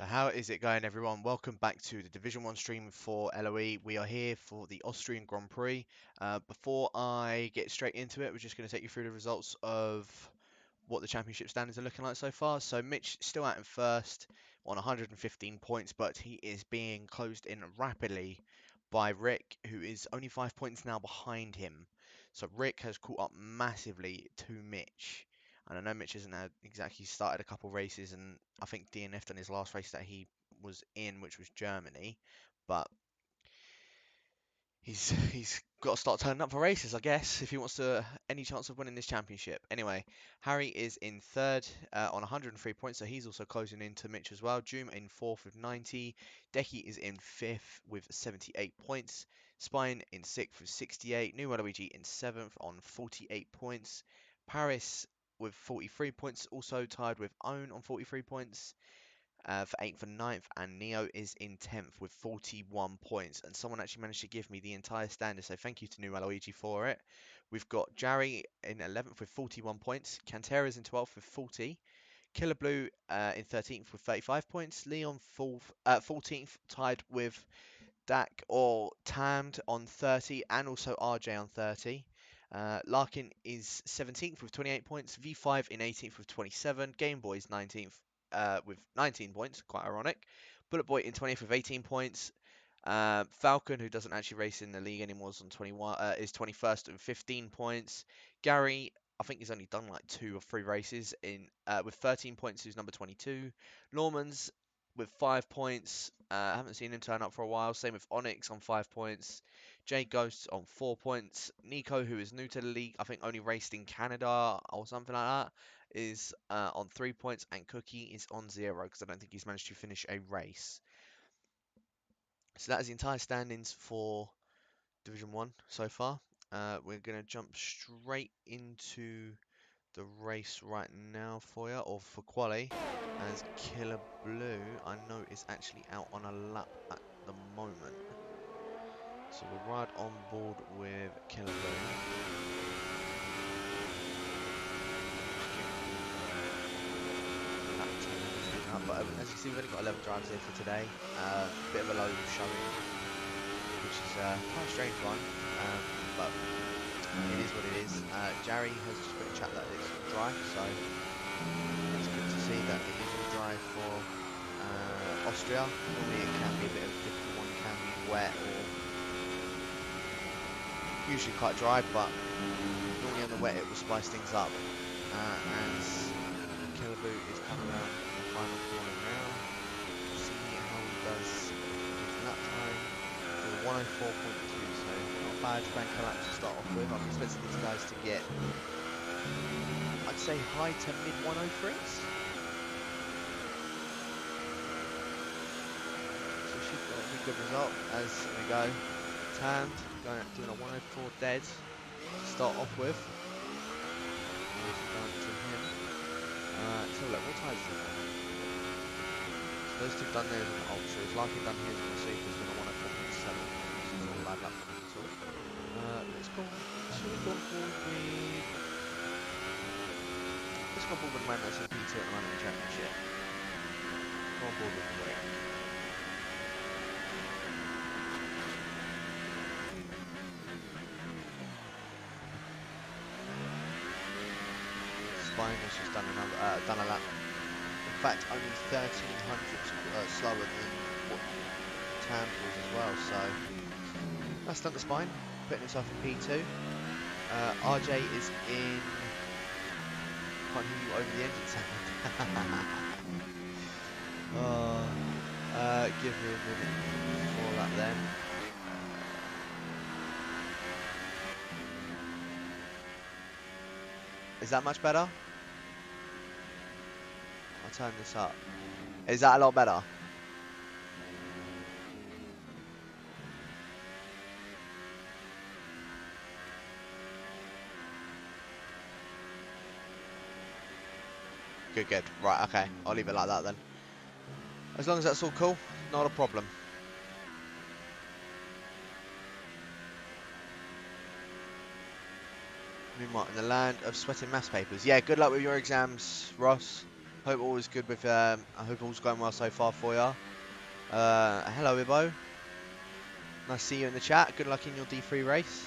So how is it going, everyone? Welcome back to the Division 1 stream for LOE. We are here for the Austrian Grand Prix. Before I get straight into it, we're just going to take you through the results of what the championship standings are looking like so far. So Mitch still out in first on 115 points, but he is being closed in rapidly by Rick, who is only 5 points now behind him. So Rick has caught up massively to Mitch. And I know Mitch hasn't exactly started a couple races, and I think DNF'd on his last race that he was in, which was Germany. But he's got to start turning up for races, I guess, if he wants to any chance of winning this championship. Anyway, Harry is in third on 103 points, so he's also closing in to Mitch as well. Joom in fourth with 90. Decky is in fifth with 78 points. Spine in sixth with 68. New Luigi in seventh on 48 points. Paris with 43 points, also tied with Own on 43 points for 8th and ninth, and Neo is in 10th with 41 points. And someone actually managed to give me the entire standard, so thank you to New Aloigi for it. We've got Jarry in 11th with 41 points, Cantera's in 12th with 40, Killer Blue in 13th with 35 points, Leon 14th tied with Dak or Tammed on 30, and also RJ on 30. Larkin is 17th with 28 points, V5 in 18th with 27, Game Boy's 19th with 19 points, quite ironic. Bullet Boy in 20th with 18 points. Falcon, who doesn't actually race in the league anymore, is on 21, is 21st with 15 points. Gary, I think he's only done like 2 or 3 races in with 13 points, who's number 22. Norman's with 5 points. Haven't seen him turn up for a while. Same with Onyx on 5 points. Jay Ghosts on 4 points. Nico, who is new to the league, I think only raced in Canada or something like that, is on 3 points. And Cookie is on 0 because I don't think he's managed to finish a race. So that is the entire standings for Division 1 so far. We're going to jump straight into the race right now for you, or for Quali, as Killer Blue, I know, is actually out on a lap at the moment. So we'll ride on board with Killer Blue. But as you see, we've only got 11 drivers here for today. Bit of a low showing, which is quite a strange one, but it is what it is. Jarry has just put in chat that it's dry, so it's good to see that it is all dry for Austria. Normally it can be a bit of a difficult one, can be wet or usually quite dry, but normally on the wet it will spice things up. As Killer Blue is coming around the final corner now, see how he does his lap time. 104.2, so not a bad bank lap to start off with. I'm expecting these guys to get, I'd say, high to mid 103s. So should be a good result as we go. Tanned, doing a 104 dead to start off with. Down to him. So look, what time is it? So those two done there as an ultra. It's likely done here as a super. It's been a 104.7. This is not a bad lap for him at all. Let's go. Should we go forward with? Let's go forward with man that's in P2 at the moment in the championship. Go on board with Rick. Spine has just done a lap. In fact, only 1300 slower than what Tam was as well. So that's done the Spine, putting himself in P2. RJ is in. Can't hear you over the engine sound. Give me a minute for that then. Is that much better? I'll turn this up. Is that a lot better? Good, good. Right, okay. I'll leave it like that then. As long as that's all cool, not a problem. In the land of sweating maths papers. Yeah, good luck with your exams, Ross. Hope all is good with. I hope all's going well so far for you. Hello, Ibo. Nice to see you in the chat. Good luck in your D3 race.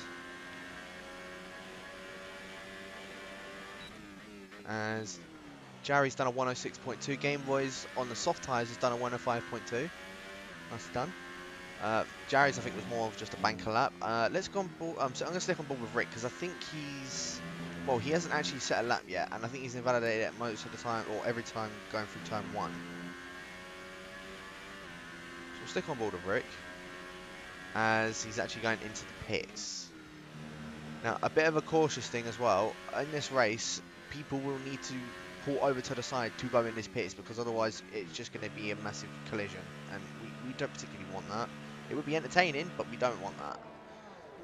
As Jarry's done a 106.2, Game Boys on the soft tyres has done a 105.2. Nice done. Jarry's, I think, was more of just a banker lap. Let's go on board. So I'm going to stick on board with Rick because I think well, he hasn't actually set a lap yet, and I think he's invalidated it most of the time, or every time going through turn 1. So we'll stick on board with Rick, as he's actually going into the pits. Now, a bit of a cautious thing as well, in this race, people will need to pull over to the side to go in this pits, because otherwise it's just going to be a massive collision, and we don't particularly want that. It would be entertaining, but we don't want that.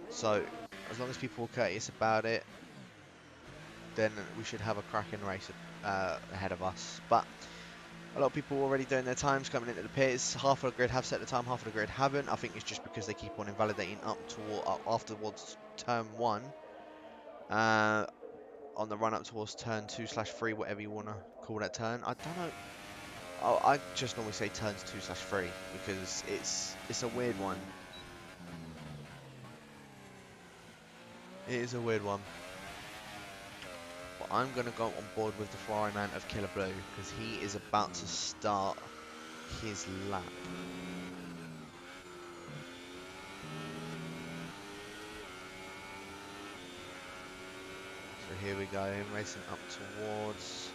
So, as long as people are courteous about it, then we should have a cracking race ahead of us. But a lot of people already doing their times coming into the pits. Half of the grid have set the time, half of the grid haven't. I think it's just because they keep on invalidating up afterwards turn 1. On the run up towards turn 2/3, whatever you want to call that turn. I don't know. I just normally say turns 2/3 because it's a weird one. It is a weird one. But I'm going to go on board with the Ferrari man of Killer Blue because he is about to start his lap. So here we go, racing up towards.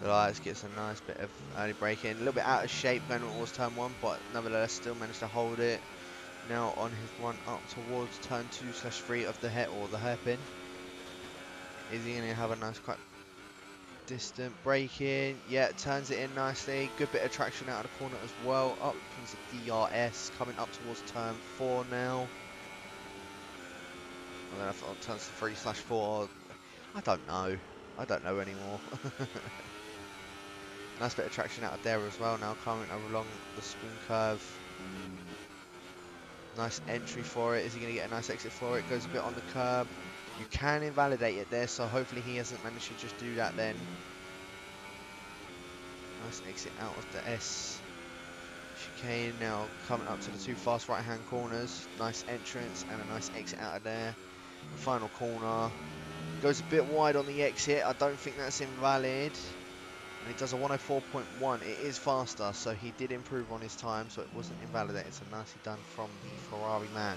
So let's get some nice bit of early braking. A little bit out of shape going towards turn 1, but nevertheless still managed to hold it. Now on his run up towards turn 2/3 of the hairpin. Is he going to have a nice quite distant braking? Yeah, turns it in nicely. Good bit of traction out of the corner as well. Up comes the DRS coming up towards turn 4 now. And then I thought turns 3/4. I don't know. I don't know anymore. Nice bit of traction out of there as well now, coming along the spoon curve. Nice entry for it. Is he going to get a nice exit for it? Goes a bit on the curb. You can invalidate it there, so hopefully he hasn't managed to just do that then. Nice exit out of the S chicane now, coming up to the 2 fast right hand corners. Nice entrance and a nice exit out of there. The final corner. Goes a bit wide on the exit. I don't think that's invalid. And he does a 104.1. It is faster, so he did improve on his time, so it wasn't invalidated. So nicely done from the Ferrari man.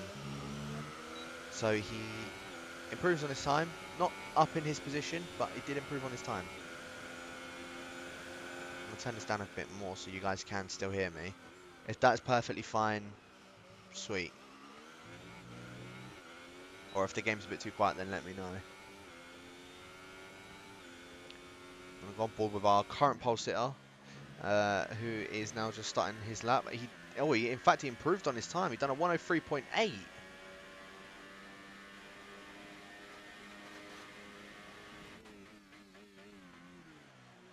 So he improves on his time. Not up in his position, but he did improve on his time. I'm going to turn this down a bit more so you guys can still hear me. If that's perfectly fine, sweet. Or if the game's a bit too quiet, then let me know. I'm going to go on board with our current pole sitter, who is now just starting his lap. In fact, he improved on his time. He done a 103.8.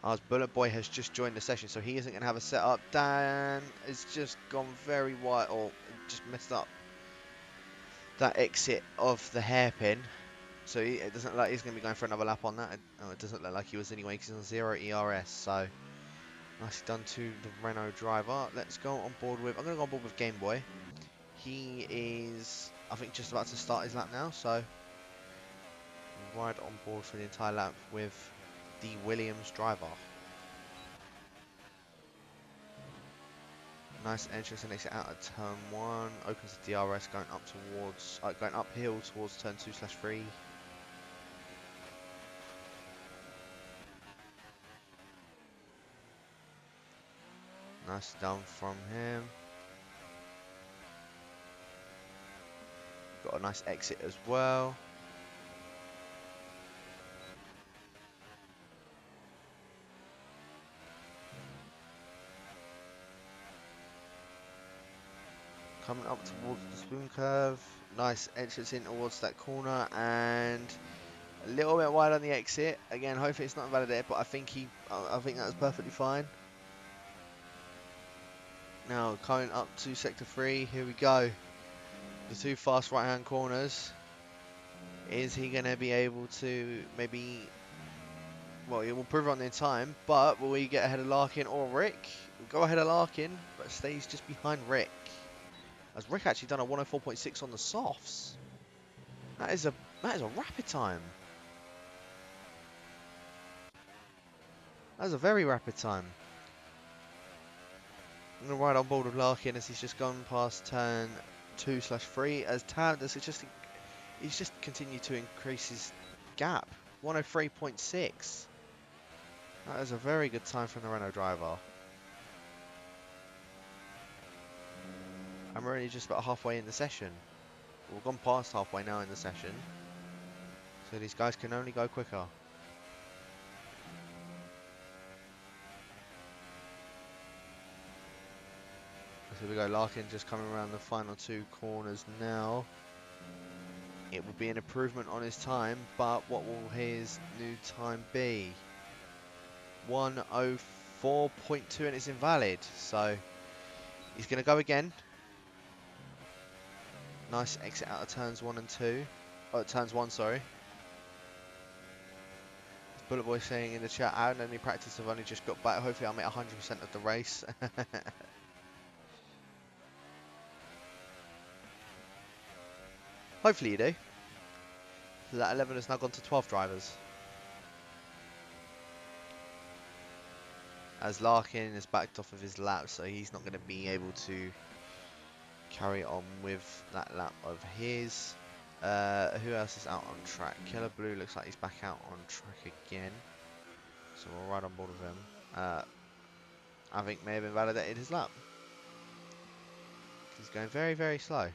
Our Bullet Boy has just joined the session, so he isn't going to have a setup. Dan has just gone very wide, or just messed up that exit of the hairpin. So it doesn't look like he's going to be going for another lap on that. It doesn't look like he was anyway, because he's on 0 ERS. So nicely done to the Renault driver. Let's go on board with. I'm going to go on board with Game Boy. He is, I think, just about to start his lap now. So ride on board for the entire lap with the Williams driver. Nice entrance and exit out of turn 1. Opens the DRS going up towards, going uphill towards turn 2/3. Nice done from him. Got a nice exit as well. Coming up towards the spoon curve. Nice entrance in towards that corner, and a little bit wide on the exit. Again, hopefully it's not invalidated, but I think that's perfectly fine. Now coming up to sector 3. Here we go. The 2 fast right hand corners. Is he going to be able to maybe Well, he will improve on their time, but will we get ahead of Larkin or Rick? We'll go ahead of Larkin, but stays just behind Rick. As Rick actually done a 104.6 on the softs. That is a rapid time. That is a very rapid time. I'm gonna ride on board with Larkin as he's just gone past turn 2/3 as Tam does he's just continued to increase his gap. 103.6. That is a very good time from the Renault driver. I'm already just about halfway in the session. We've gone past halfway now in the session. So these guys can only go quicker. So here we go, Larkin just coming around the final 2 corners now. It would be an improvement on his time, but what will his new time be? 104.2 and it's invalid. So he's going to go again. Nice exit out of turns 1 and 2. Oh, turns 1, sorry. Bullet Boy saying in the chat, I haven't any practice, I've only just got back. Hopefully I'll make 100% of the race. Hopefully you do. So that 11 has now gone to 12 drivers. As Larkin is backed off of his lap, so he's not going to be able to carry on with that lap of his. Who else is out on track? Killer Blue looks like he's back out on track again. So we'll ride on board with him. I think may have invalidated his lap. He's going very, very slow.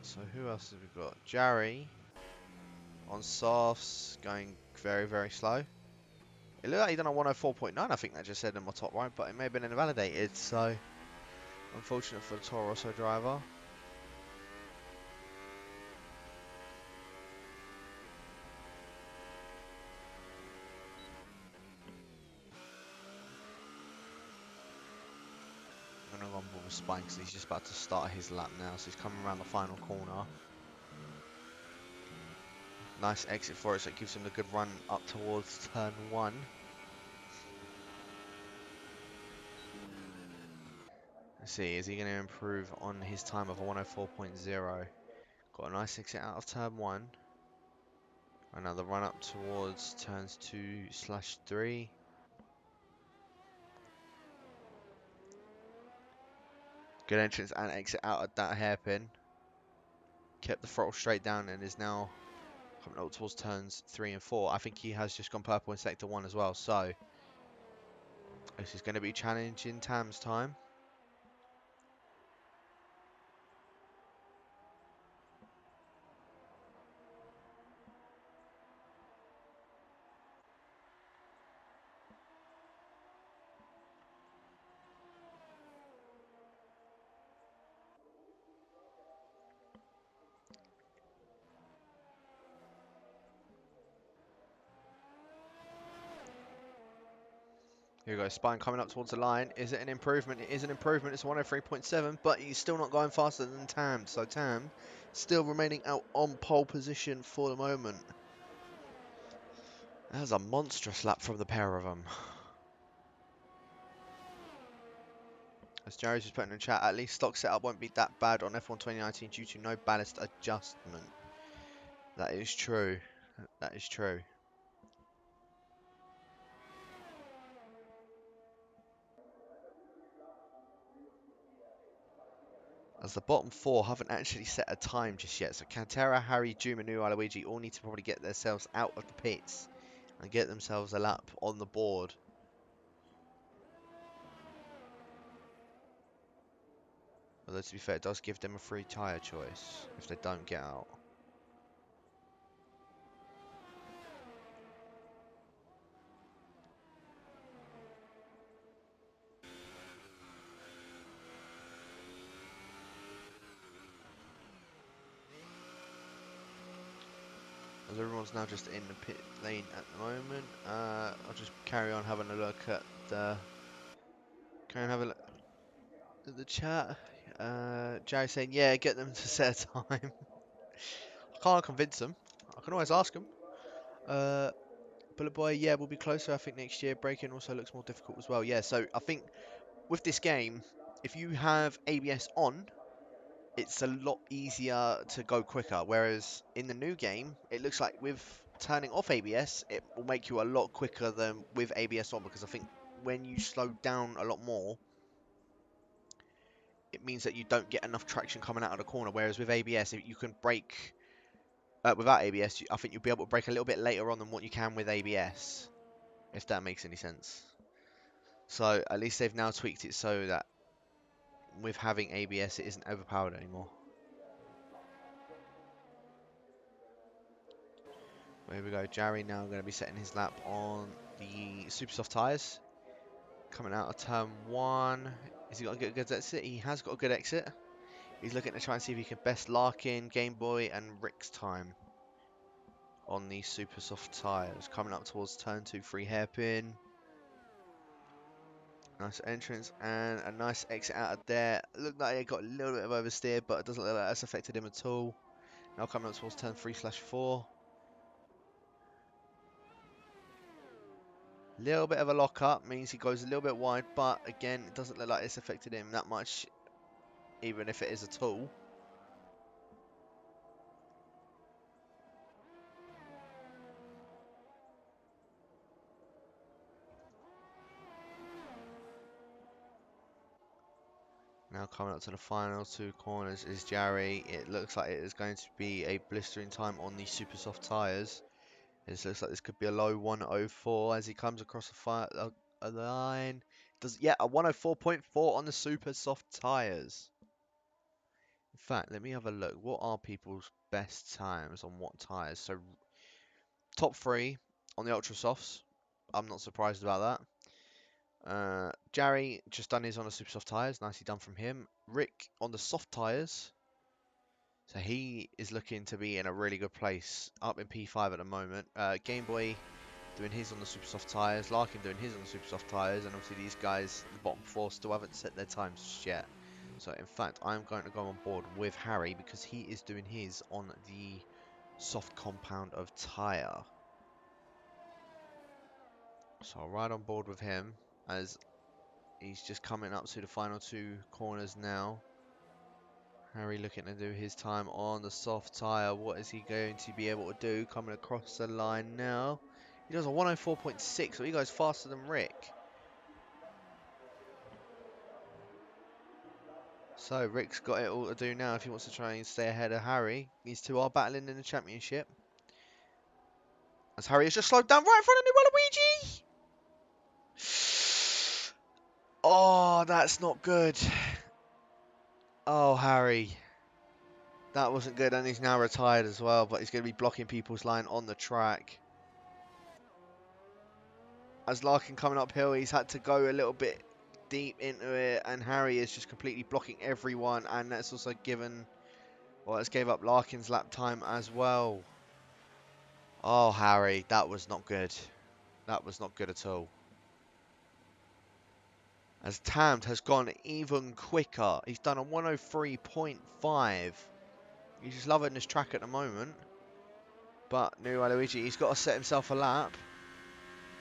So who else have we got? Jarry on softs going very, very slow. It looked like he done a 104.9, I think that just said in my top right, but it may have been invalidated, so unfortunate for the Toro Rosso driver. I'm going to go on board with Spine because he's just about to start his lap now, so he's coming around the final corner. Nice exit for it, so it gives him a good run up towards turn 1. Let's see, is he going to improve on his time of a 104.0? Got a nice exit out of turn 1. Another run up towards turns 2/3. Good entrance and exit out of that hairpin. Kept the throttle straight down and is now coming up towards turns 3 and 4. I think he has just gone purple in sector 1 as well, so this is going to be challenging Tam's time. Here we go, Spine coming up towards the line. Is it an improvement? It is an improvement. It's 103.7, but he's still not going faster than Tam. So Tam still remaining out on pole position for the moment. That was a monstrous lap from the pair of them. As Jerry's just putting in the chat, at least stock setup won't be that bad on F1 2019 due to no ballast adjustment. That is true. That is true. As the bottom 4 haven't actually set a time just yet. So Cantera, Harry, Juma, New Luigi all need to probably get themselves out of the pits and get themselves a lap on the board. Although to be fair, it does give them a free tyre choice if they don't get out. As everyone's now just in the pit lane at the moment, I'll just carry on having a look at the the chat. Jerry saying, yeah, get them to set a time. I can't convince them. I can always ask him. Bullet Boy, yeah, we'll be closer, I think, next year. Braking also looks more difficult as well. Yeah, so I think with this game, if you have ABS on, it's a lot easier to go quicker. Whereas in the new game, it looks like with turning off ABS, it will make you a lot quicker than with ABS on, because I think when you slow down a lot more, it means that you don't get enough traction coming out of the corner. Whereas with ABS, if you can brake without ABS, I think you'll be able to brake a little bit later on than what you can with ABS, if that makes any sense. So at least they've now tweaked it so that with having ABS, it isn't overpowered anymore. Here we go. Jarry now going to be setting his lap on the super soft tyres. Coming out of turn 1. Has he got a good exit? He has got a good exit. He's looking to try and see if he can best Larkin, Game Boy, and Rick's time on these super soft tyres. Coming up towards turn 2, free hairpin. Nice entrance and a nice exit out of there. Looked like it got a little bit of oversteer, but it doesn't look like that's affected him at all. Now coming up towards turn 3/4. Little bit of a lock up means he goes a little bit wide, but again, it doesn't look like it's affected him that much, even if it is at all. Now coming up to the final 2 corners is Jarry. It looks like it is going to be a blistering time on the super soft tyres. It looks like this could be a low 104 as he comes across a line. Yeah, a 104.4 on the super soft tyres. In fact, let me have a look. What are people's best times on what tyres? So top 3 on the ultra softs. I'm not surprised about that. Jarry just done his on the super soft tyres. Nicely done from him. Rick on the soft tyres. So he is looking to be in a really good place. Up in P5 at the moment. Game Boy doing his on the super soft tyres. Larkin doing his on the super soft tyres. And obviously these guys, the bottom 4, still haven't set their times just yet. So in fact, I'm going to go on board with Harry because he is doing his on the soft compound of tyre. So I'll ride on board with him as he's just coming up to the final 2 corners now. Harry looking to do his time on the soft tyre. What is he going to be able to do? Coming across the line now. He does a 104.6, so he goes faster than Rick. So Rick's got it all to do now if he wants to try and stay ahead of Harry. These two are battling in the championship. As Harry has just slowed down right in front of New Waluigi. Oh, that's not good. Oh, Harry. That wasn't good, and he's now retired as well, but he's going to be blocking people's line on the track. As Larkin coming uphill, he's had to go a little bit deep into it, and Harry is just completely blocking everyone, and that's also given, well, it's gave up Larkin's lap time as well. Oh, Harry, that was not good. That was not good at all. As Tamt has gone even quicker. He's done a 103.5. He's just loving this track at the moment. But New Waluigi, he's got to set himself a lap.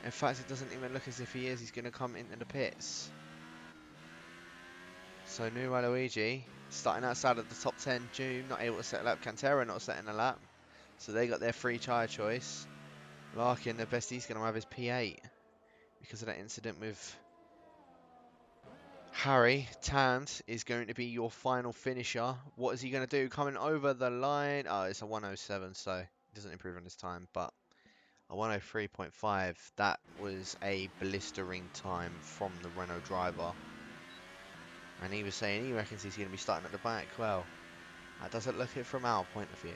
In fact, it doesn't even look as if he is. He's going to come into the pits. So New Waluigi starting outside of the top 10. Doom not able to set a lap. Cantera not setting a lap. So they got their free tyre choice. Larkin, the best he's going to have is P8 because of that incident with Harry. Tamt is going to be your final finisher. What is he going to do? Coming over the line. Oh, it's a 107, so it doesn't improve on his time, but a 103.5. That was a blistering time from the Renault driver. And he was saying he reckons he's going to be starting at the back. Well, that doesn't look it from our point of view.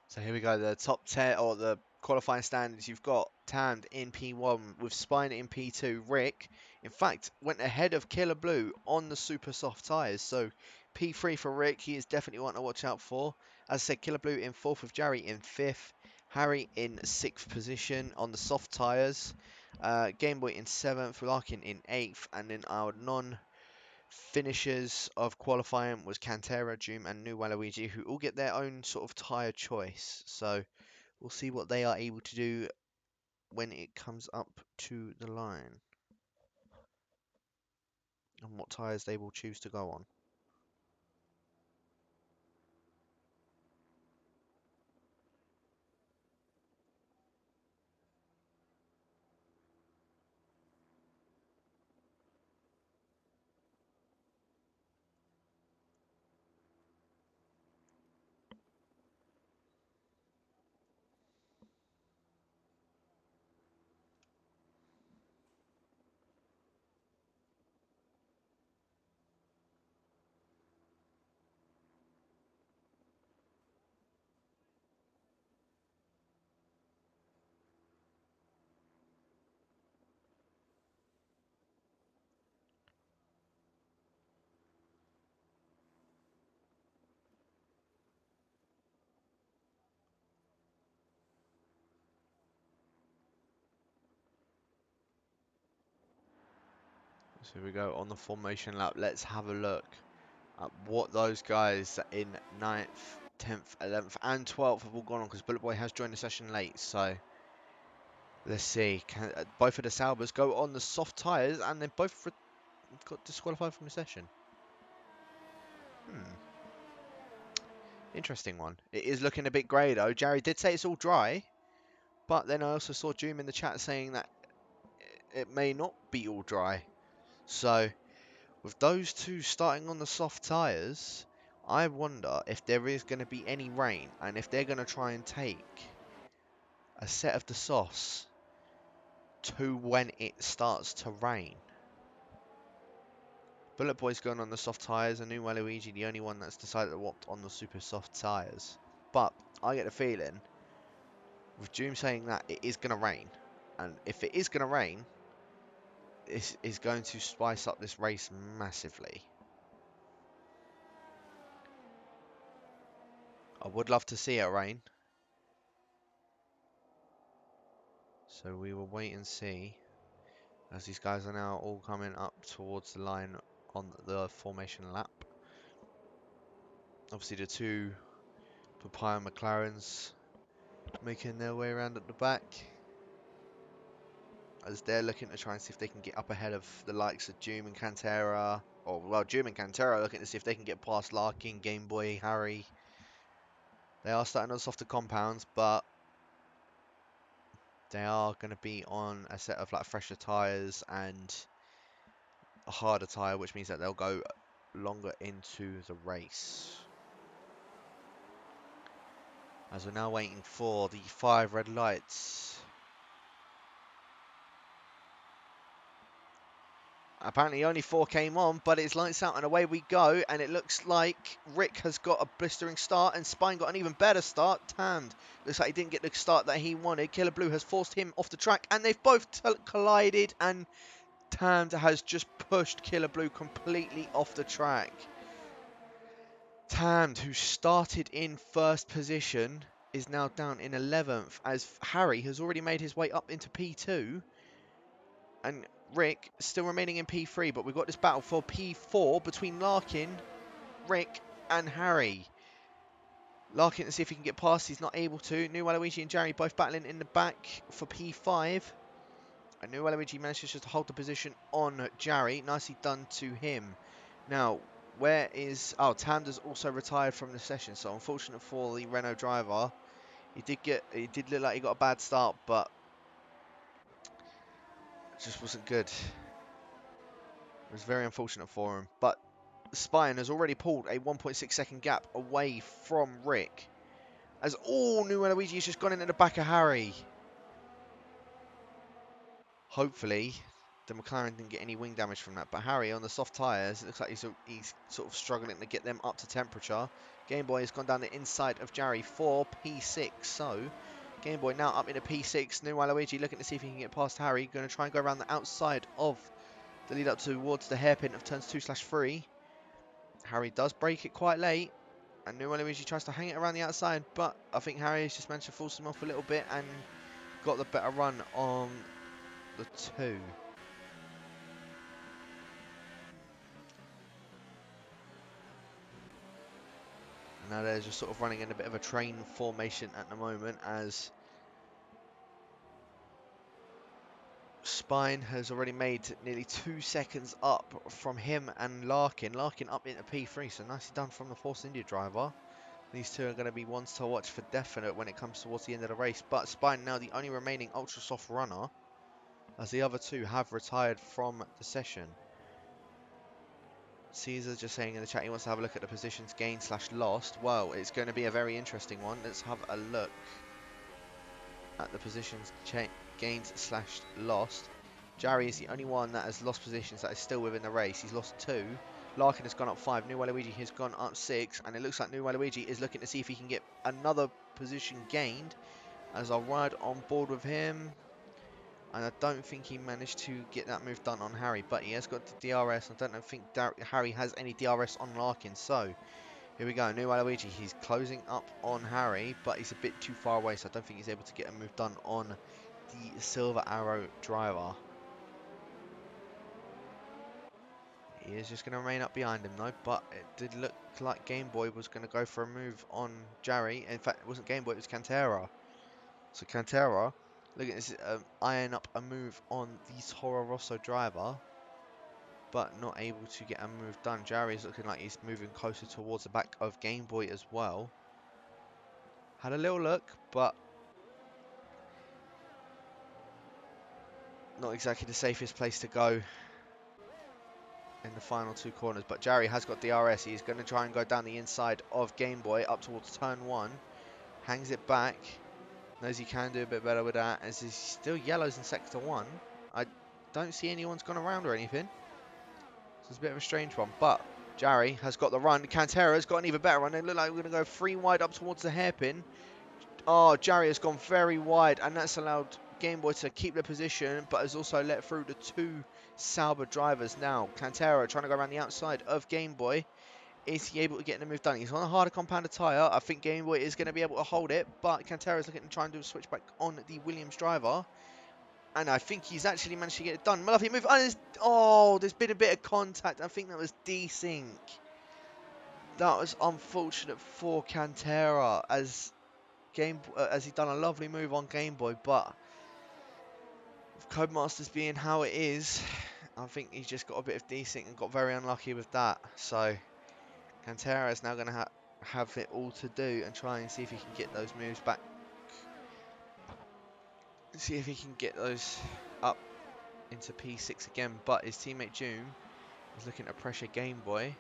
So here we go, the top 10, or the qualifying standards, you've got Tand in P1 with Spine in P2. Rick, in fact, went ahead of Killer Blue on the super soft tyres. So P3 for Rick, he is definitely one to watch out for. As I said, Killer Blue in 4th with Jerry in 5th. Harry in 6th position on the soft tyres. Gameboy in 7th, Larkin in 8th. And then our finishers of qualifying was Cantera, Doom, and New Waluigi, who all get their own sort of tyre choice. So we'll see what they are able to do when it comes up to the line and what tyres they will choose to go on. So here we go on the formation lap. Let's have a look at what those guys in 9th, 10th, 11th and 12th have all gone on, because Bullet Boy has joined the session late. So let's see. Can both of the Saubers go on the soft tyres, and they both got disqualified from the session. Interesting one. It is looking a bit grey though. Jerry did say it's all dry, but then I also saw Doom in the chat saying that it may not be all dry. So with those two starting on the soft tyres, I wonder if there is going to be any rain, and if they're going to try and take a set of the softs to when it starts to rain. Bullet Boy's going on the soft tyres, and New Waluigi the only one that's decided to opt on the super soft tyres. But I get the feeling, with Doom saying that it is going to rain, and if it is going to rain, this is going to spice up this race massively. I would love to see it rain. So we will wait and see, as these guys are now all coming up towards the line on the formation lap. Obviously the two Papaya McLarens making their way around at the back, as they're looking to try and see if they can get up ahead of the likes of Doom and Cantera. Or, well, Doom and Cantera are looking to see if they can get past Larkin, Game Boy, Harry. They are starting on softer compounds, but they are going to be on a set of like fresher tyres and a harder tyre, which means that they'll go longer into the race. As we're now waiting for the 5 red lights. Apparently only 4 came on, but it's lights out and away we go. And it looks like Rick has got a blistering start and Spine got an even better start. Tand looks like he didn't get the start that he wanted. Killer Blue has forced him off the track, and they've both collided, and Tand has just pushed Killer Blue completely off the track. Tand, who started in 1st position, is now down in 11th, as Harry has already made his way up into P2. And Rick still remaining in P3, but we've got this battle for P4 between Larkin, Rick, and Harry. Larkin to see if he can get past, he's not able to. New Waluigi and Jerry both battling in the back for P5. And New Waluigi manages just to hold the position on Jerry. Nicely done to him. Now, where is... Oh, Tamda's also retired from the session, so unfortunate for the Renault driver. He did look like he got a bad start, but it just wasn't good. It was very unfortunate for him. But Spine has already pulled a 1.6 second gap away from Rick, as all New Waluigi has just gone into the back of Harry. Hopefully, the McLaren didn't get any wing damage from that. But Harry on the soft tyres, it looks like he's sort of struggling to get them up to temperature. Game Boy has gone down the inside of Jerry for P6. So Game Boy now up in a P6. New Waluigi looking to see if he can get past Harry. Going to try and go around the outside of the lead up towards the hairpin of turns 2/3. Harry does break it quite late. And New Waluigi tries to hang it around the outside. But I think Harry has just managed to force him off a little bit and got the better run on the 2. Now they're just sort of running in a bit of a train formation at the moment as Spine has already made nearly 2 seconds up from him and Larkin. Larkin up into P3, so nicely done from the Force India driver. These two are going to be ones to watch for definite when it comes towards the end of the race. But Spine now the only remaining ultra soft runner, as the other two have retired from the session. Caesar just saying in the chat he wants to have a look at the positions gained / lost. Well, it's going to be a very interesting one. Let's have a look at the positions gained / lost. Jarry is the only one that has lost positions that is still within the race. He's lost 2. Larkin has gone up 5. New Waluigi has gone up 6. And it looks like New Waluigi is looking to see if he can get another position gained. As I'll ride on board with him. And I don't think he managed to get that move done on Harry. But he has got the DRS. I don't think Harry has any DRS on Larkin. So here we go. New Waluigi. He's closing up on Harry. But he's a bit too far away. So I don't think he's able to get a move done on the Silver Arrow driver. He is just going to remain up behind him though, but it did look like Game Boy was going to go for a move on Jarry. In fact, it wasn't Game Boy, it was Cantera. So Cantera, look at this, eyeing up a move on the Toro Rosso driver, but not able to get a move done. Jarry is looking like he's moving closer towards the back of Game Boy as well. Had a little look, but not exactly the safest place to go in the final 2 corners, but Jarry has got DRS. He's going to try and go down the inside of Game Boy up towards turn 1. Hangs it back. Knows he can do a bit better with that, as he's still yellows in sector 1. I don't see anyone's gone around or anything. So it's a bit of a strange one, but Jarry has got the run. Cantera's got an even better run. They look like we're going to go 3 wide up towards the hairpin. Oh, Jarry has gone very wide, and that's allowed Game Boy to keep the position, but has also let through the 2 Sauber drivers now. Cantera trying to go around the outside of Game Boy. Is he able to get the move done? He's on a harder compounded tyre. I think Game Boy is going to be able to hold it, but Cantera is looking to try and do a switchback on the Williams driver. And I think he's actually managed to get it done. Muffy move. Oh, there's been a bit of contact. I think that was desync. That was unfortunate for Cantera, as he done a lovely move on Game Boy, but Codemasters being how it is, I think he's just got a bit of desync and got very unlucky with that. So Cantera is now going to have it all to do and try and see if he can get those moves back. See if he can get those up into P6 again. But his teammate June is looking to pressure Game Boy.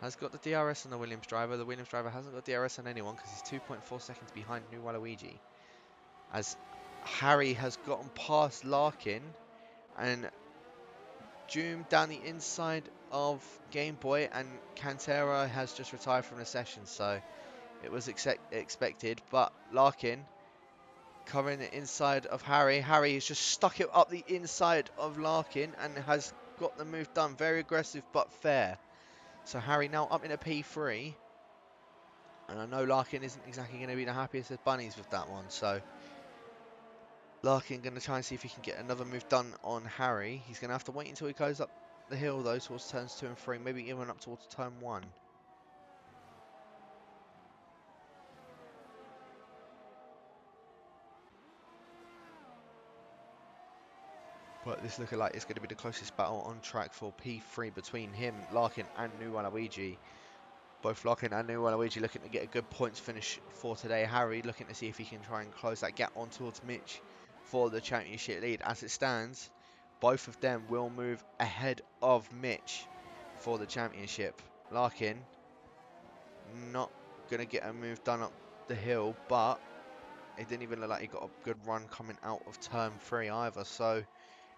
Has got the DRS on the Williams driver. The Williams driver hasn't got DRS on anyone because he's 2.4 seconds behind New Waluigi. As Harry has gotten past Larkin and June down the inside of Game Boy, and Cantera has just retired from the session, so it was expected. But Larkin covering the inside of Harry. Harry has just stuck it up the inside of Larkin and has got the move done. Very aggressive but fair. So Harry now up in a P3. And I know Larkin isn't exactly going to be the happiest of bunnies with that one. So Larkin going to try and see if he can get another move done on Harry. He's going to have to wait until he goes up the hill though towards turns 2 and 3. Maybe even up towards turn 1. But this looking like it's going to be the closest battle on track for P3 between him, Larkin and New Waluigi. Both Larkin and New Waluigi looking to get a good points finish for today. Harry looking to see if he can try and close that gap on towards Mitch for the championship lead. As it stands, both of them will move ahead of Mitch for the championship. Larkin not going to get a move done up the hill, but it didn't even look like he got a good run coming out of turn 3 either. So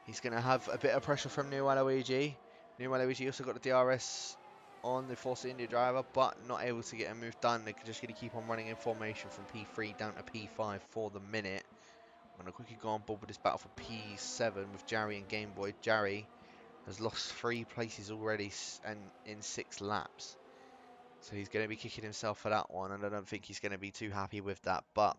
he's going to have a bit of pressure from New Waluigi. New Waluigi also got the DRS on the Force India driver, but not able to get a move done. They're just going to keep on running in formation from P3 down to P5 for the minute. I'm going to quickly go on board with this battle for P7 with Jarry and Game Boy. Jarry has lost 3 places already and in 6 laps. So he's going to be kicking himself for that one, and I don't think he's going to be too happy with that. But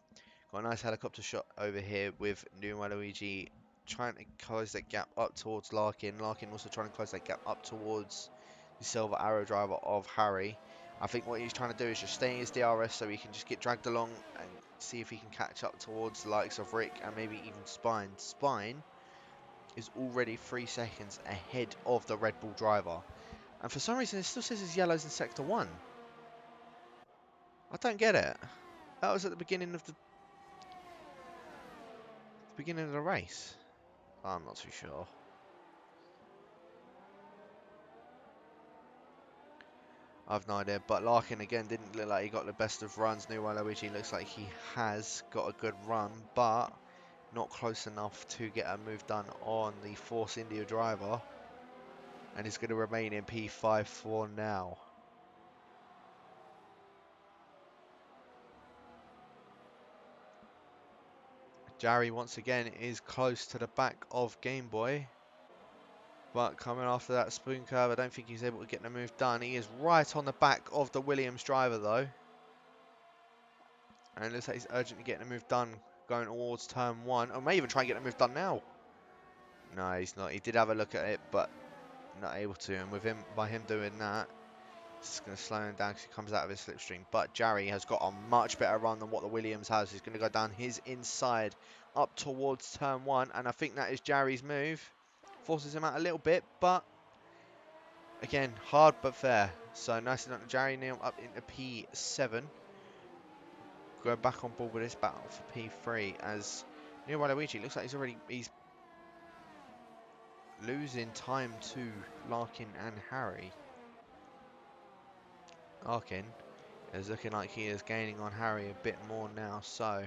got a nice helicopter shot over here with New Luigi trying to close that gap up towards Larkin. Larkin also trying to close that gap up towards the Silver Arrow driver of Harry. I think what he's trying to do is just stay in his DRS so he can just get dragged along and see if he can catch up towards the likes of Rick and maybe even Spine. Spine is already 3 seconds ahead of the Red Bull driver. And for some reason it still says his yellows in Sector 1. I don't get it. That was at the beginning of the race. I'm not too sure. I've no idea. But Larkin again didn't look like he got the best of runs. New Luigi looks like he has got a good run, but not close enough to get a move done on the Force India driver. And he's going to remain in P5 for now. Jarry once again is close to the back of Game Boy. But coming after that spoon curve, I don't think he's able to get the move done. He is right on the back of the Williams driver though. And it looks like he's urgently getting a move done going towards turn 1. Or may even try and get a move done now. No, he's not. He did have a look at it, but not able to. And with him, by him doing that, it's going to slow him down because he comes out of his slipstream. But Jarry has got a much better run than what the Williams has. He's going to go down his inside up towards turn 1. And I think that is Jarry's move. Forces him out a little bit, but again, hard but fair. So nice enough to Jarry now up into P7. Go back on board with this battle for P3 as New Luigi looks like he's losing time to Larkin and Harry. Larkin is looking like he is gaining on Harry a bit more now, so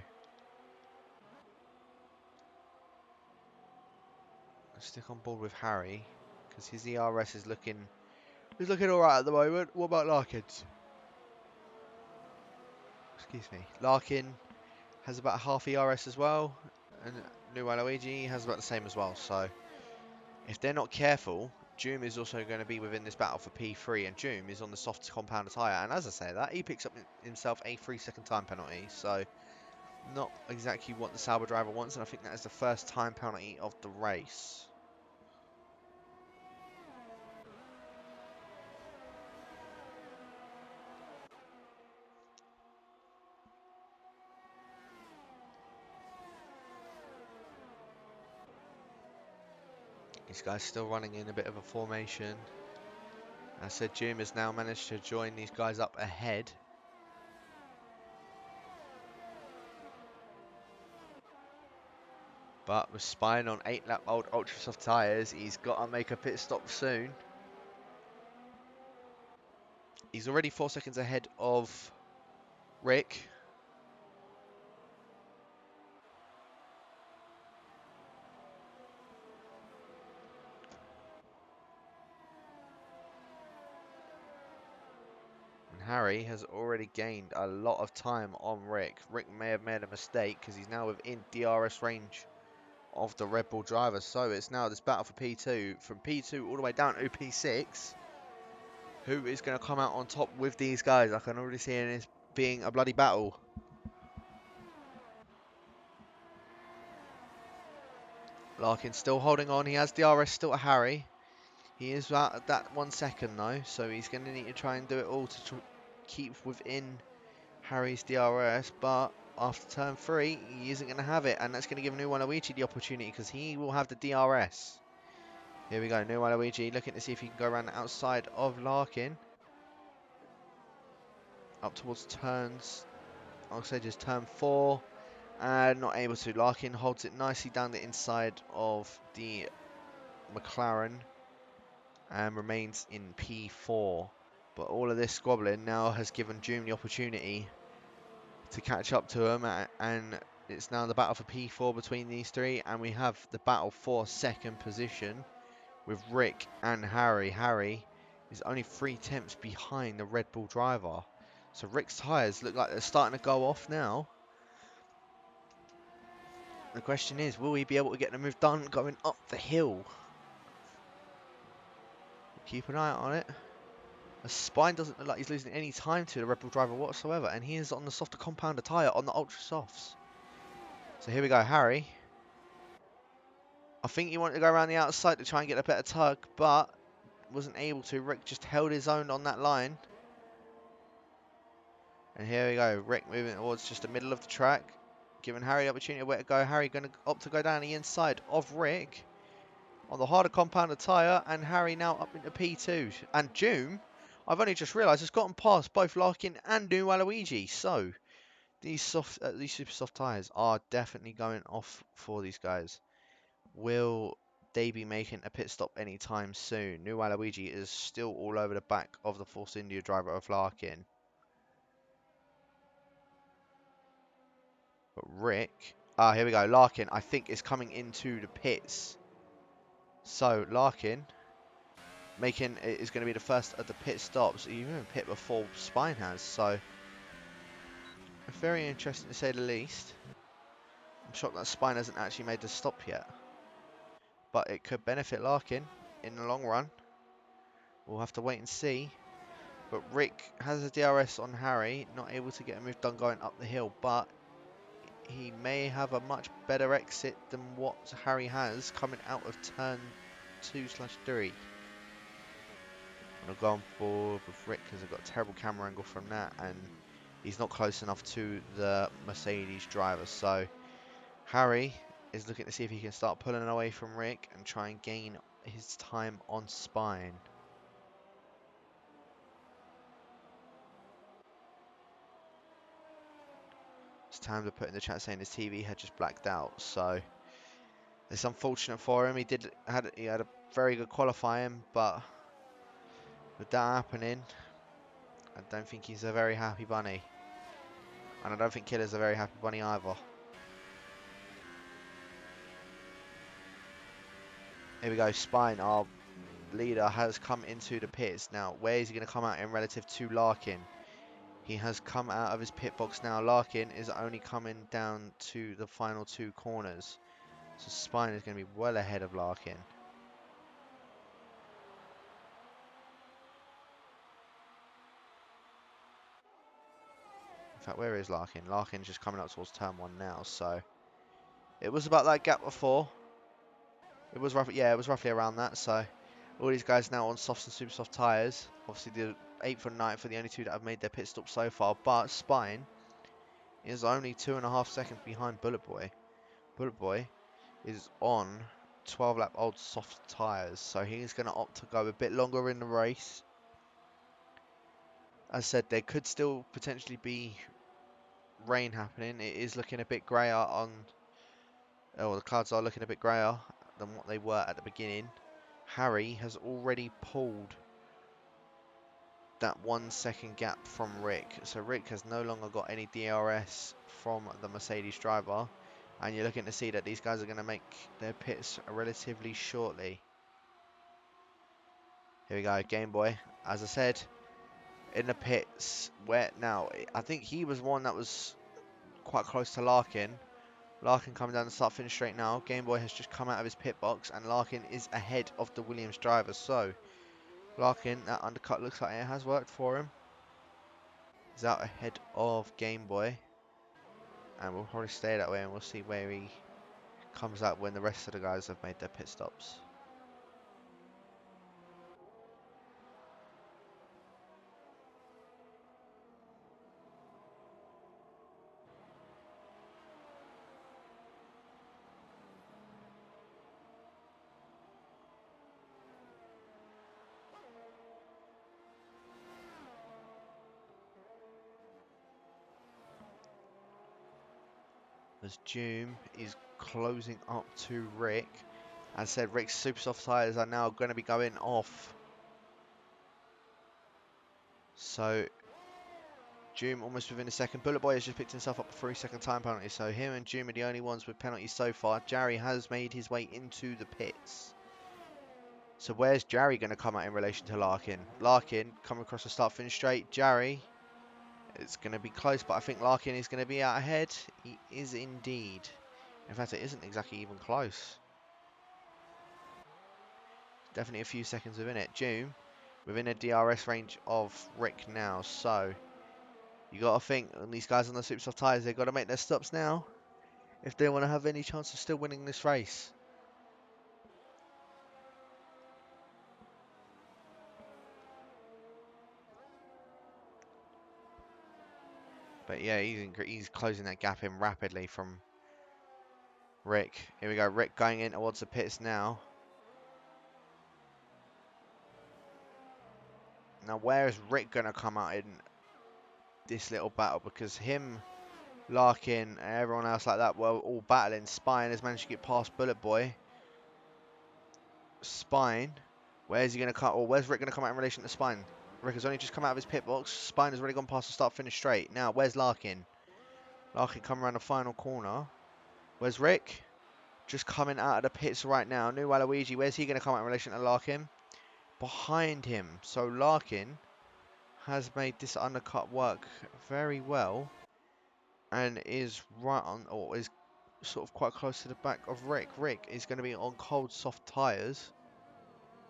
let's stick on board with Harry because his ERS is looking alright at the moment. What about Larkin's? Excuse me. Larkin has about half ERS as well, and New Luigi has about the same as well, so if they're not careful, Doom is also going to be within this battle for P3, and Doom is on the soft compound tyre, and as I say that, he picks up himself a 3-second time penalty, so not exactly what the Sauber driver wants, and I think that is the first time penalty of the race. This guy's still running in a bit of a formation. As I said, Doom has now managed to join these guys up ahead. But with Spine on 8-lap old ultra soft tyres, he's got to make a pit stop soon. He's already 4 seconds ahead of Rick. And Harry has already gained a lot of time on Rick. Rick may have made a mistake because he's now within DRS range of the Red Bull driver. So it's now this battle for P2. From P2 all the way down to P6. Who is going to come out on top with these guys? I can already see it being a bloody battle. Larkin still holding on. He has DRS still to Harry. He is out at that 1 second though. So he's going to need to try and do it all to keep within Harry's DRS. But after turn 3, he isn't going to have it. And that's going to give New Luigi the opportunity because he will have the DRS. Here we go. New Luigi looking to see if he can go around the outside of Larkin. Up towards turns. I'll say just turn 4. And not able to. Larkin holds it nicely down the inside of the McLaren. And remains in P4. But all of this squabbling now has given Doom the opportunity to catch up to him. And it's now the battle for P4 between these 3. And we have the battle for second position with Rick and Harry. Harry He's only 3 tenths behind the Red Bull driver. So Rick's tyres look like they're starting to go off now. The question is, will he be able to get the move done going up the hill? Keep an eye out on it. The spine doesn't look like he's losing any time to the Red Bull driver whatsoever, and he is on the softer compounder tyre on the Ultra Softs. So here we go, Harry. I think he wanted to go around the outside to try and get a better tug, but wasn't able to. Rick just held his own on that line. And here we go, Rick moving towards just the middle of the track, giving Harry the opportunity of where to go. Harry going to opt to go down the inside of Rick on the harder compounder tyre, and Harry now up into P2. And Doom, I've only just realised, has gotten past both Larkin and New Waluigi. So these super soft tyres are definitely going off for these guys. Will they be making a pit stop anytime soon? New Waluigi is still all over the back of the Force India driver of Larkin. But Rick, here we go. Larkin, I think, is coming into the pits. So Larkin is going to be the first of the pit stops. Even in pit before Spine has. So very interesting to say the least. I'm shocked that Spine hasn't actually made the stop yet. But it could benefit Larkin in the long run. We'll have to wait and see. But Rick has a DRS on Harry, not able to get a move done going up the hill, but he may have a much better exit than what Harry has coming out of turn 2/3. I've gone forward with Rick because I've got a terrible camera angle from that, and he's not close enough to the Mercedes driver. So Harry is looking to see if he can start pulling away from Rick and try and gain his time on Spine. Times I put in the chat saying his TV had just blacked out, so it's unfortunate for him. He had a very good qualifying, but with that happening, I don't think he's a very happy bunny, and I don't think Killer's a very happy bunny either. Here we go, Spine, our leader, has come into the pits. Now, where is he going to come out in relative to Larkin? He has come out of his pit box now. Larkin is only coming down to the final 2 corners. So Spine is going to be well ahead of Larkin. In fact, where is Larkin? Larkin's just coming up towards turn 1 now. So it was about that gap before. It was roughly, yeah, it was roughly around that. So all these guys now on softs and super soft tyres. Obviously the 8th and 9th are the only 2 that have made their pit stop so far. But Spine is only 2.5 seconds behind Bullet Boy. Bullet Boy is on 12-lap old soft tyres, so he's going to opt to go a bit longer in the race. As I said, there could still potentially be rain happening. It is looking a bit greyer on... Oh, the clouds are looking a bit greyer than what they were at the beginning. Harry has already pulled that 1 second gap from Rick. So Rick has no longer got any DRS from the Mercedes driver. And you're looking to see that these guys are going to make their pits relatively shortly. Here we go, Game Boy. As I said, in the pits, where now, I think he was one that was quite close to Larkin. Larkin coming down the start finish straight now. Game Boy has just come out of his pit box, and Larkin is ahead of the Williams driver. So, Larkin, that undercut looks like it has worked for him. He's out ahead of Game Boy. And we'll probably stay that way, and we'll see where he comes out when the rest of the guys have made their pit stops. As Doom is closing up to Rick. As I said, Rick's super soft tyres are now going to be going off. So, Doom almost within a second. Bullet Boy has just picked himself up a 3-second time penalty. So, him and Doom are the only ones with penalties so far. Jarry has made his way into the pits. So where's Jarry going to come out in relation to Larkin? Larkin coming across the start finish straight. Jarry, it's going to be close, but I think Larkin is going to be out ahead. He is indeed. In fact, it isn't exactly even close. Definitely a few seconds within it. Doom within a DRS range of Rick now. So you got to think, and these guys on the super soft tyres, they've got to make their stops now if they want to have any chance of still winning this race. But yeah, he's closing that gap in rapidly from Rick. Here we go. Rick going in towards the pits now. Now, where is Rick going to come out in this little battle? Because him, Larkin, and everyone else like that were all battling. Spine has managed to get past Bullet Boy. Spine, where's he going to come? Or where's Rick going to come out in relation to Spine? Rick has only just come out of his pit box. Spine has already gone past the start finish straight. Now, where's Larkin? Larkin coming around the final corner. Where's Rick? Just coming out of the pits right now. New Waluigi, where's he going to come out in relation to Larkin? Behind him. So Larkin has made this undercut work very well and is right on, or is sort of quite close to the back of Rick. Rick is going to be on cold soft tyres.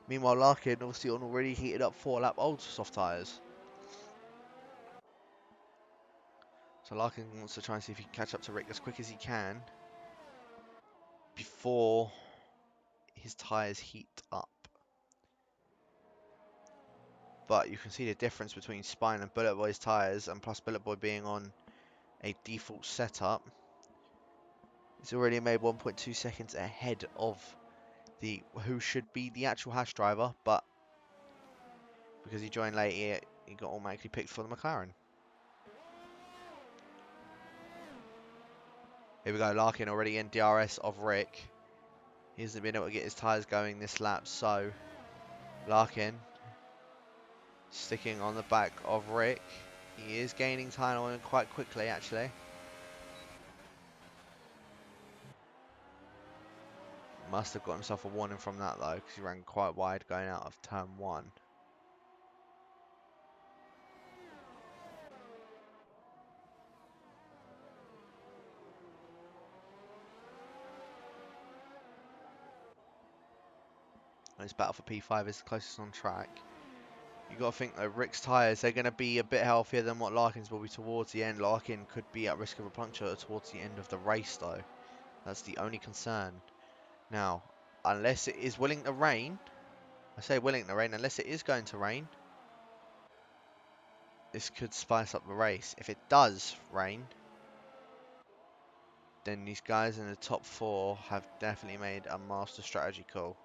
Meanwhile, Larkin obviously on already heated up 4-lap old soft tyres. So Larkin wants to try and see if he can catch up to Rick as quick as he can before his tyres heat up. But you can see the difference between Spine and Bullet Boy's tyres, and plus Bullet Boy being on a default setup. He's already made 1.2 seconds ahead of the who should be the actual Haas driver, but because he joined late, he got automatically picked for the McLaren. Here we go, Larkin already in DRS of Rick. He hasn't been able to get his tyres going this lap, so Larkin sticking on the back of Rick. He is gaining time on him quite quickly, actually. Must have got himself a warning from that, though, because he ran quite wide going out of turn 1. And his battle for P5 is the closest on track. You got to think though, Rick's tyres, they're going to be a bit healthier than what Larkin's will be towards the end. Larkin could be at risk of a puncture towards the end of the race though. That's the only concern. Now, unless it is willing to rain, I say willing to rain, unless it is going to rain, this could spice up the race. If it does rain, then these guys in the top 4 have definitely made a master strategy call.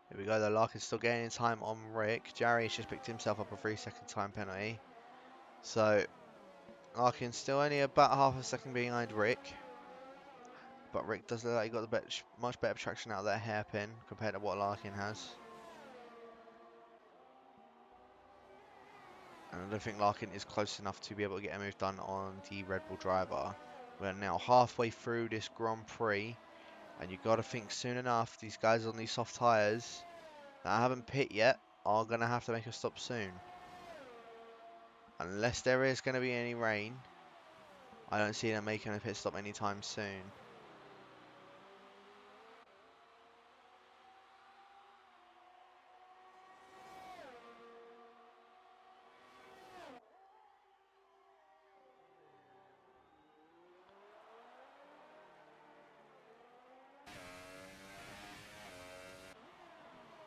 Here we go, though. Larkin's still gaining time on Rick. Jarry's just picked himself up a 3-second time penalty. So, Larkin's still only about half a second behind Rick. But Rick does look like he got the much better traction out of that hairpin compared to what Larkin has. And I don't think Larkin is close enough to be able to get a move done on the Red Bull driver. We're now halfway through this Grand Prix. And you've got to think soon enough, these guys on these soft tyres that haven't pit yet are going to have to make a stop soon. Unless there is going to be any rain, I don't see them making a pit stop anytime soon.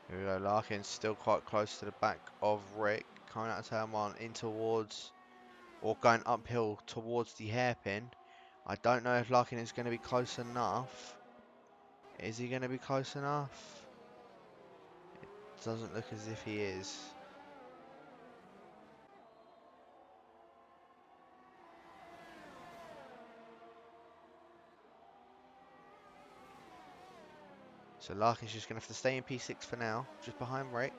Here we go, Larkin's still quite close to the back of Rick. Coming out of turn 1 in towards, or going uphill towards the hairpin. I don't know if Larkin is going to be close enough. Is he going to be close enough? It doesn't look as if he is. So Larkin's just going to have to stay in P6 for now, just behind Rick.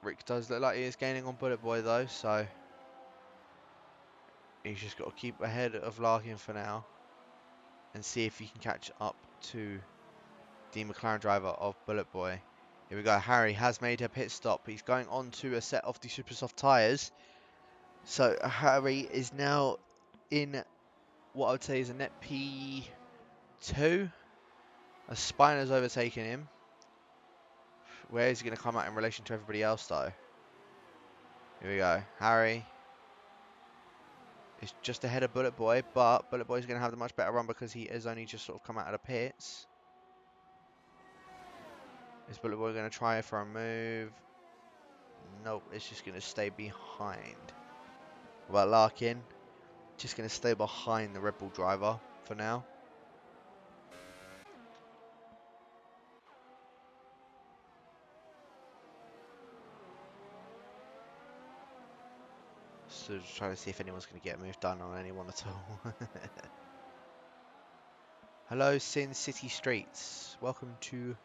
Rick does look like he is gaining on Bullet Boy though, so he's just got to keep ahead of Larkin for now and see if he can catch up to the McLaren driver of Bullet Boy. Here we go. Harry has made a pit stop. He's going on to a set of the super soft tyres. So Harry is now in what I would say is a net P2. A Spiner's overtaken him. Where is he going to come out in relation to everybody else though? Here we go. Harry is just ahead of Bullet Boy, but Bullet Boy's going to have the much better run because he has only just sort of come out of the pits. Is Bullet Boy going to try for a move? Nope, it's just going to stay behind. What about Larkin? Just going to stay behind the Red Bull driver for now. So just trying to see if anyone's going to get a move done on anyone at all. Hello, Sin City Streets. Welcome to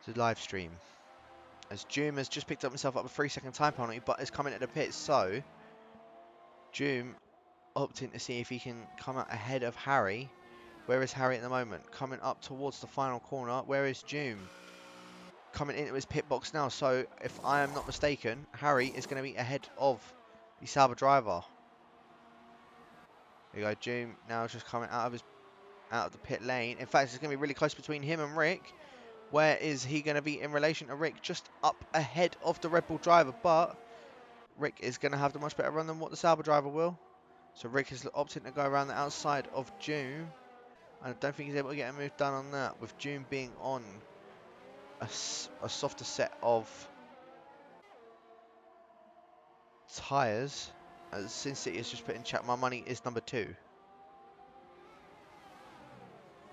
the live stream. As Doom has just picked up himself up a 3-second time penalty, but is coming at the pits. So Doom opting to see if he can come out ahead of Harry. Where is Harry at the moment? Coming up towards the final corner. Where is Doom? Coming into his pit box now. So if I am not mistaken, Harry is going to be ahead of the Sauber driver. There you go. Doom now just coming out of the pit lane. In fact, it's going to be really close between him and Rick. Where is he going to be in relation to Rick? Just up ahead of the Red Bull driver, but Rick is going to have the much better run than what the Sauber driver will. So Rick is opting to go around the outside of Doom. I don't think he's able to get a move done on that, with Doom being on a softer set of tyres. As Sin City has just put in chat, my money is number 2. Do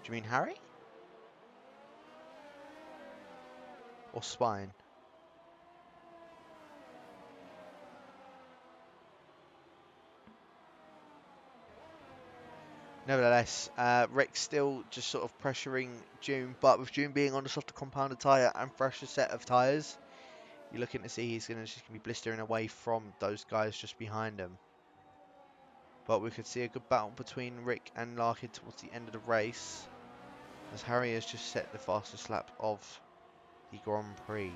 you mean Harry? Or Spine? Nevertheless, Rick's still just sort of pressuring Doom, but with Doom being on a softer compounded tyre and fresher set of tyres, you're looking to see he's just going to be blistering away from those guys just behind him. But we could see a good battle between Rick and Larkin towards the end of the race, as Harry has just set the fastest lap of the Grand Prix.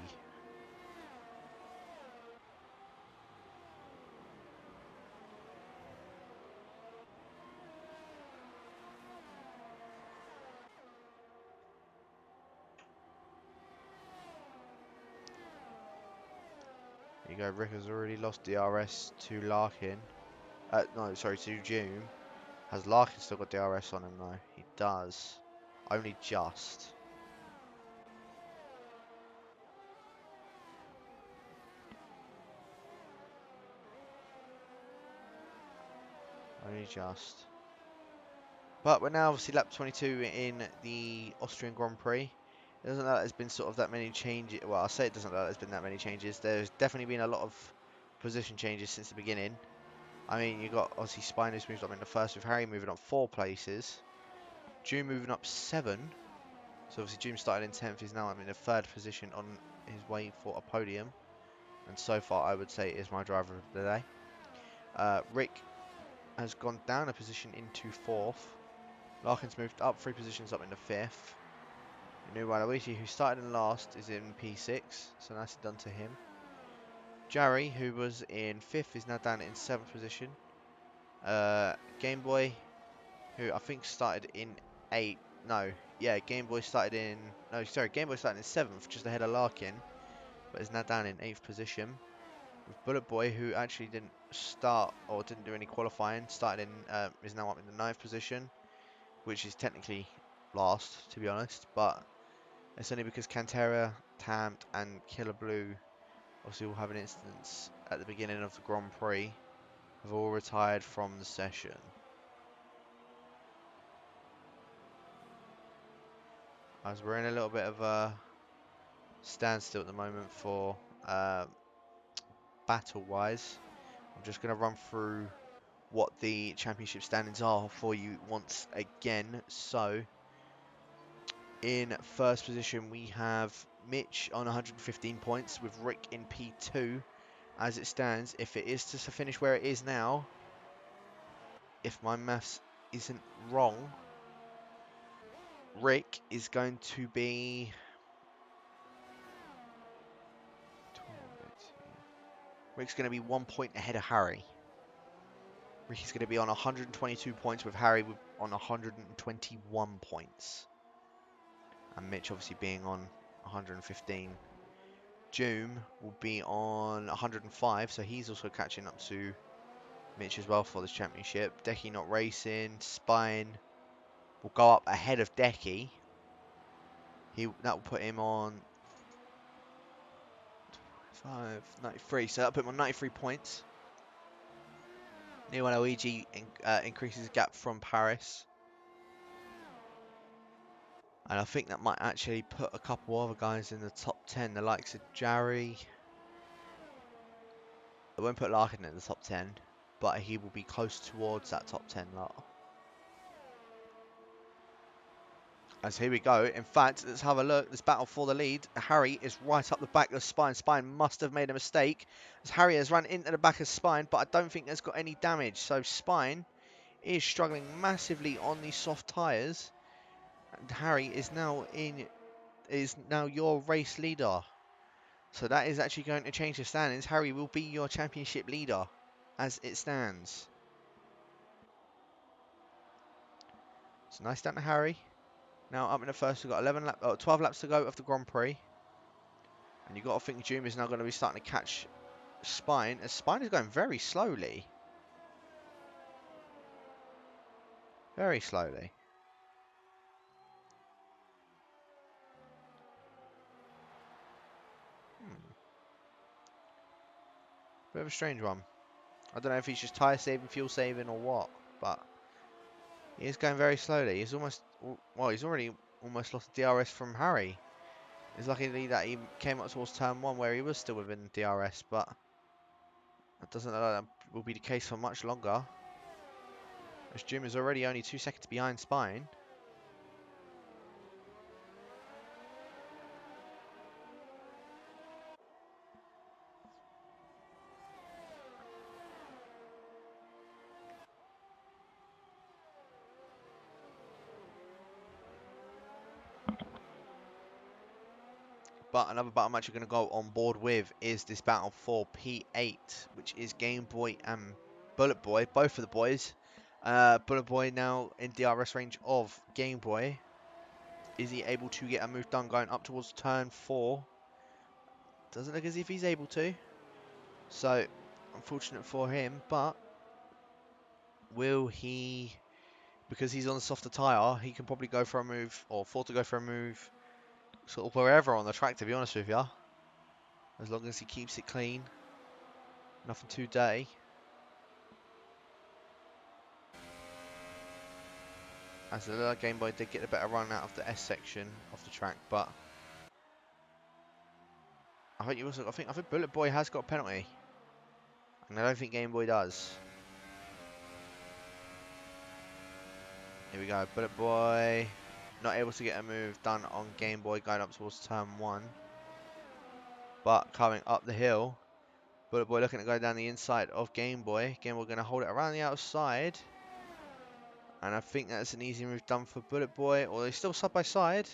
There you go, Rick has already lost DRS to Larkin. No, sorry, to Doom. Has Larkin still got DRS on him though? He does. Only just. Only just. But we're now obviously lap 22 in the Austrian Grand Prix. It doesn't look like there's been sort of that many changes. Well, I'll say it doesn't look like there's been that many changes. There's definitely been a lot of position changes since the beginning. I mean, you got obviously Spinus moved up in the first, with Harry moving up 4 places. Doom moving up 7. So obviously Doom started in 10th. He's now in the 3rd position on his way for a podium. And so far, I would say is my driver of the day. Rick has gone down a position into 4th. Larkin's moved up 3 positions up in the 5th. New Waluigi, who started in last, is in P6, so nicely done to him. Jarry, who was in 5th, is now down in 7th position. Game Boy, who I think started in 8th. No, yeah, Game Boy started in... No, sorry, Game Boy started in 7th, just ahead of Larkin, but is now down in 8th position. With Bullet Boy, who actually didn't start, or didn't do any qualifying, started in, is now up in the 9th position, which is technically last, to be honest, but it's only because Cantera, Tamt, and Killer Blue obviously will have an instance at the beginning of the Grand Prix, have all retired from the session. As we're in a little bit of a standstill at the moment for battle-wise. I'm just going to run through what the championship standings are for you once again. So, In first position, we have Mitch on 115 points with Rick in P2. As it stands, if it is to finish where it is now, if my maths isn't wrong, Rick is going to be 12, 18. Rick's going to be 1 point ahead of Harry. Rick is going to be on 122 points with Harry on 121 points. And Mitch obviously being on 115. Doom will be on 105, so he's also catching up to Mitch as well for this championship. Decky not racing. Spine will go up ahead of Decky. That will put him on 93. So that'll put him on 93 points. Neo Luigi increases his gap from Paris. And I think that might actually put a couple other guys in the top 10, the likes of Jarry. I won't put Larkin in the top 10, but he will be close towards that top 10 lot. As here we go. In fact, let's have a look. This battle for the lead. Harry is right up the back of Spine. Spine must have made a mistake, as Harry has run into the back of Spine, but I don't think there's got any damage. So Spine is struggling massively on these soft tyres. And Harry is now your race leader. So that is actually going to change the standings. Harry will be your championship leader as it stands. So nice down to Harry. Now up in the first, we've got 12 laps to go of the Grand Prix. And you've got to think Doom is now going to be starting to catch Spine, as Spine is going very slowly. Very slowly. Bit of a strange one. I don't know if he's just tyre saving, fuel saving or what, but he is going very slowly. He's already almost lost DRS from Harry. It's lucky that he came up towards turn 1 where he was still within DRS, but that doesn't look like that will be the case for much longer. As Jim is already only 2 seconds behind Spine. But another battle match you're going to go on board with is this battle for P8, which is Game Boy and Bullet Boy, both of the boys. Bullet Boy now in DRS range of Game Boy. Is he able to get a move done going up towards turn 4? Doesn't look as if he's able to. So, unfortunate for him, but will he, because he's on the softer tyre, he can probably go for a move, or afford to go for a move, sort of wherever on the track, to be honest with you. As long as he keeps it clean. Nothing too dirty. As the Game Boy did get a better run out of the S section of the track, but I think Bullet Boy has got a penalty, and I don't think Game Boy does. Here we go, Bullet Boy not able to get a move done on Game Boy going up towards turn 1, but coming up the hill, Bullet Boy looking to go down the inside of Game Boy. Game Boy going to hold it around the outside. And I think that's an easy move done for Bullet Boy. Or they're still side by side.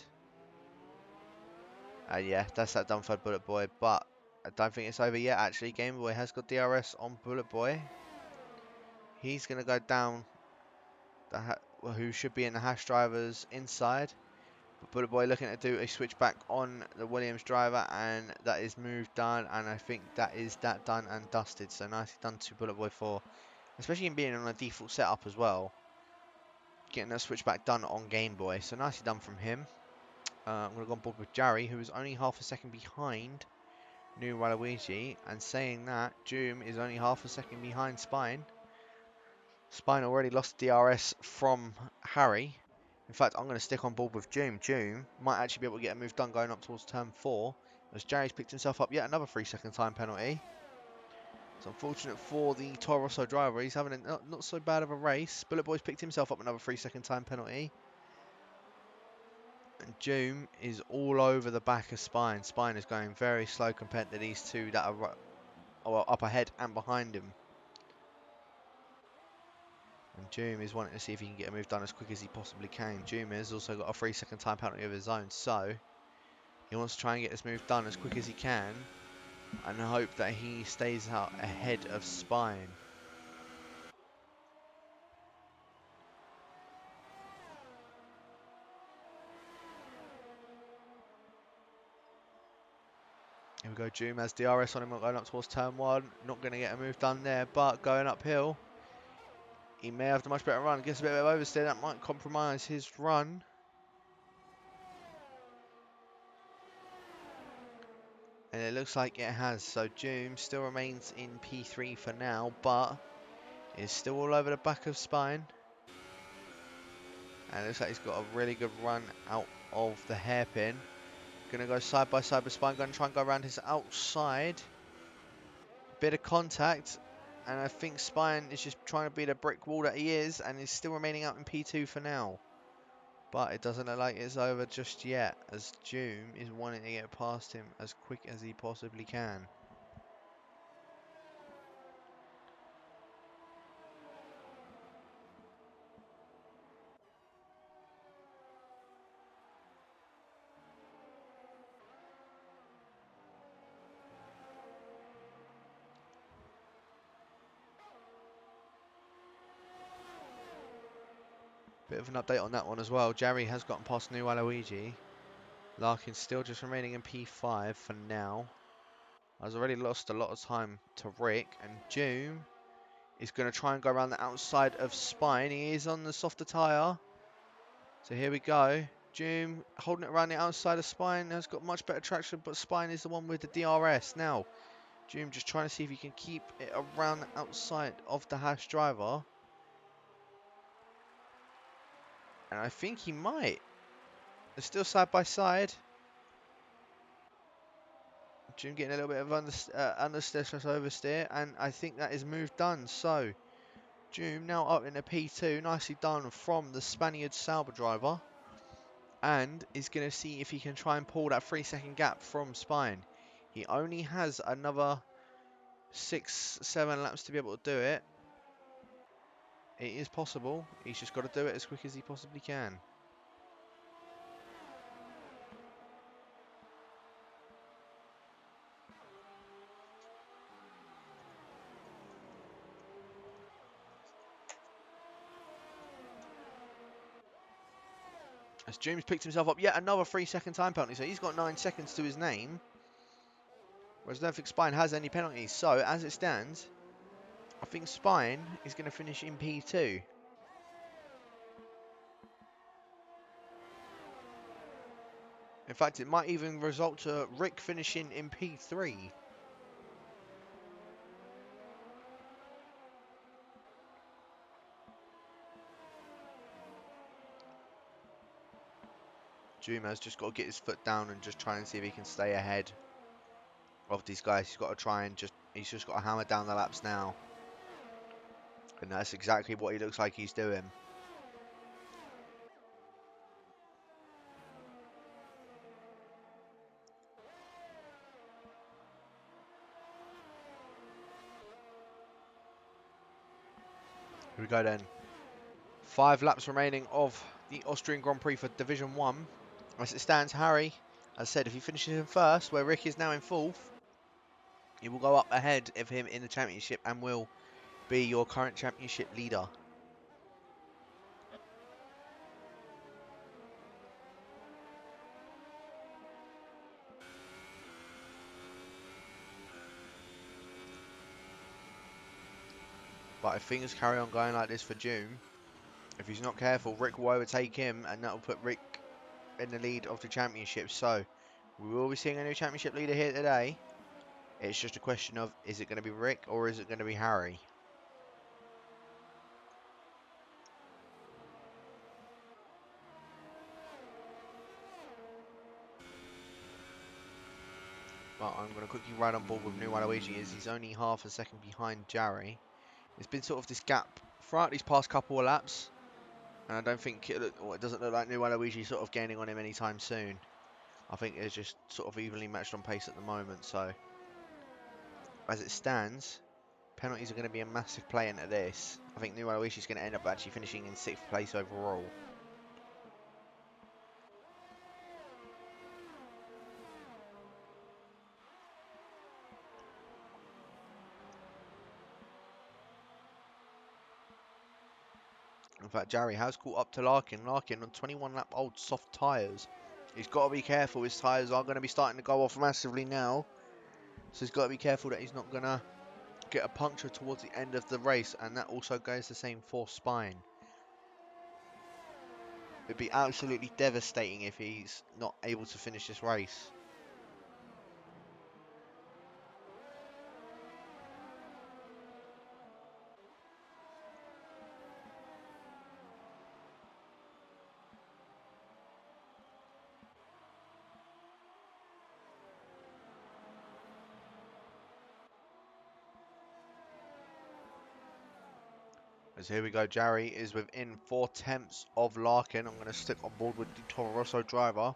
Yeah, that's that done for Bullet Boy. But I don't think it's over yet, actually. Game Boy has got DRS on Bullet Boy. He's going to go down who should be in the Hash driver's inside. But Bullet Boy looking to do a switchback on the Williams driver. And that is move done. And I think that is that done and dusted. So nicely done to Bullet Boy for, especially in being on a default setup as well, getting that switchback done on Game Boy. So nicely done from him. I'm going to go on board with Jarry, who is only half a second behind New Waluigi. And saying that, Doom is only half a second behind Spine. Spine already lost DRS from Harry. In fact, I'm going to stick on board with Doom. Doom might actually be able to get a move done going up towards turn 4. As Jarry's picked himself up yet another 3-second time penalty. It's unfortunate for the Toro Rosso driver. He's having a not so bad of a race. Bullet Boy's picked himself up another 3-second time penalty. And Doom is all over the back of Spine. Spine is going very slow compared to these two that are well, up ahead and behind him. And Doom is wanting to see if he can get a move done as quick as he possibly can. Doom has also got a 3-second time penalty of his own, so he wants to try and get this move done as quick as he can and hope that he stays out ahead of Spine. Here we go, Doom has DRS on him, going up towards turn 1. Not going to get a move done there, but going uphill, he may have the much better run. Gets a bit of oversteer, that might compromise his run. And it looks like it has, so Doom still remains in P3 for now, but is still all over the back of Spine. And it looks like he's got a really good run out of the hairpin. Gonna go side by side with Spine, gonna try and go around his outside. Bit of contact, and I think Spine is just trying to beat a brick wall that he is, and is still remaining out in P2 for now. But it doesn't look like it's over just yet, as Doom is wanting to get past him as quick as he possibly can. Bit of an update on that one as well. Jerry has gotten past New Waluigi. Larkin's still just remaining in P5 for now. I've already lost a lot of time to Rick, and Doom is going to try and go around the outside of Spine. He is on the softer tyre. So here we go. Doom holding it around the outside of Spine has got much better traction, but Spine is the one with the DRS. Now, Doom just trying to see if he can keep it around the outside of the Hash driver. And I think he might. They're still side by side. Doom getting a little bit of understeer/oversteer, and I think that is move done. So, Doom now up in a P2, nicely done from the Spaniard Sauber driver, and is going to see if he can try and pull that 3-second gap from Spine. He only has another 6-7 laps to be able to do it. It is possible. He's just got to do it as quick as he possibly can. As James picked himself up yet another 3-second time penalty, so he's got 9 seconds to his name. Whereas I don't think Spine has any penalties. So, as it stands, I think Spine is going to finish in P2. In fact, it might even result to Rick finishing in P3. Juma's just got to get his foot down and just try and see if he can stay ahead of these guys. He's got to try and he's just got to hammer down the laps now. And that's exactly what he looks like he's doing. Here we go then. 5 laps remaining of the Austrian Grand Prix for Division 1. As it stands, Harry, as I said, if he finishes in first, where Rick is now in 4th, he will go up ahead of him in the championship and will be your current championship leader. But if things carry on going like this for June, if he's not careful, Rick will overtake him, and that will put Rick in the lead of the championship. So, we will be seeing a new championship leader here today. It's just a question of, is it going to be Rick or is it going to be Harry? Well, I'm going to quickly ride on board with New Waluigi, as he's only half a second behind Jerry. There's been sort of this gap throughout these past couple of laps, And I don't think it doesn't look like New Waluigi sort of gaining on him anytime soon. I think it's just sort of evenly matched on pace at the moment. So as it stands, penalties are going to be a massive play into this. I think New Waluigi is going to end up actually finishing in 6th place overall. In fact, Jarry has caught up to Larkin. Larkin on 21 lap old soft tyres. He's got to be careful. His tyres are going to be starting to go off massively now. So he's got to be careful that he's not going to get a puncture towards the end of the race. And that also goes the same for Spine. It'd be absolutely devastating if he's not able to finish this race. As here we go, Jarry is within 4/10 of Larkin. I'm going to stick on board with the Toro Rosso driver.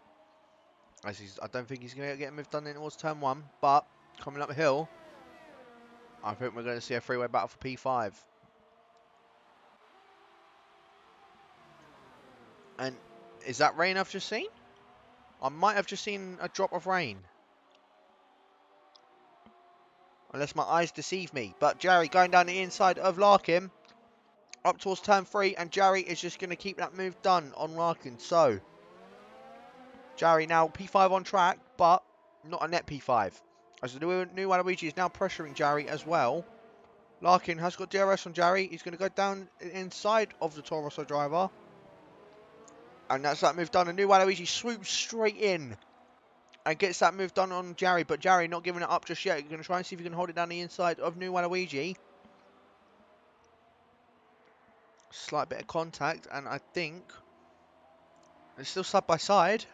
As I don't think he's going to get moved done in towards turn 1, but coming uphill, I think we're going to see a three-way battle for P5. And is that rain I've just seen? I might have just seen a drop of rain. Unless my eyes deceive me. But Jarry going down the inside of Larkin. Up towards turn 3. And Jarry is just going to keep that move done on Larkin. So, Jarry now P5 on track. But not a net P5. As the new Waluigi is now pressuring Jarry as well. Larkin has got DRS on Jarry. He's going to go down inside of the Toro Rosso driver. And that's that move done. A new Waluigi swoops straight in. And gets that move done on Jarry, but Jarry not giving it up just yet. You're going to try and see if you can hold it down the inside of New Waluigi. Slight bit of contact, and I think it's still side by side.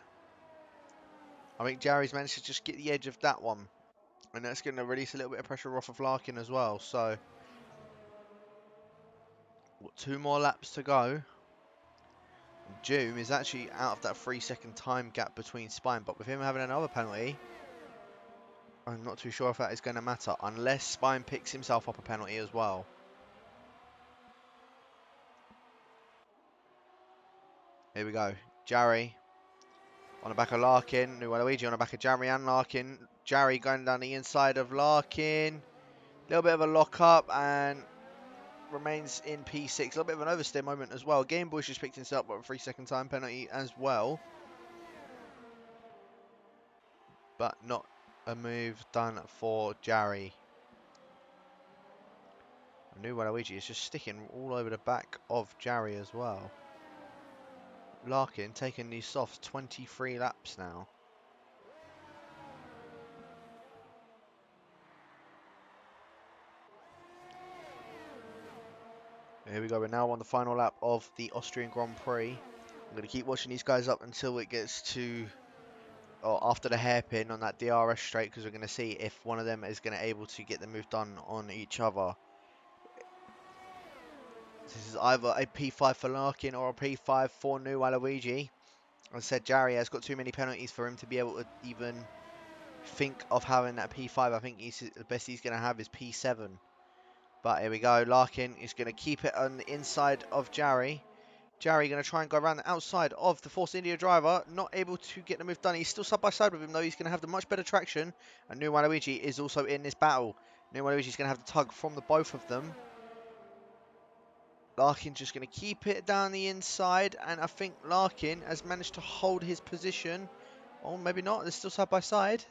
I think Jarry's managed to just get the edge of that one. And that's going to release a little bit of pressure off of Larkin as well. So, 2 more laps to go. Doom is actually out of that 3-second time gap between Spine, but with him having another penalty, I'm not too sure if that is going to matter, unless Spine picks himself up a penalty as well. Here we go. Jarry on the back of Larkin. New Waluigi on the back of Jarry and Larkin. Jarry going down the inside of Larkin. A little bit of a lock up and remains in P6. A little bit of an oversteer moment as well. Game Bush just picked himself up with a 3-second time penalty as well. But not a move done for Jarry. New Waluigi is just sticking all over the back of Jarry as well. Larkin taking these softs 23 laps now. Here we go, we're now on the final lap of the Austrian Grand Prix. I'm going to keep watching these guys up until it gets to, or after the hairpin on that DRS straight, because we're going to see if one of them is going to able to get the move done on each other. This is either a P5 for Larkin or a P5 for New Waluigi. As I said, Jarry has got too many penalties for him to be able to even think of having that P5. I think the best he's going to have is P7. But here we go. Larkin is going to keep it on the inside of Jarry. Jarry going to try and go around the outside of the Force India driver. Not able to get the move done. He's still side by side with him, though. He's going to have the much better traction. And New Waluigi is also in this battle. New Waluigi is going to have the tug from the both of them. Larkin just going to keep it down the inside. And I think Larkin has managed to hold his position. Oh, maybe not. They're still side by side.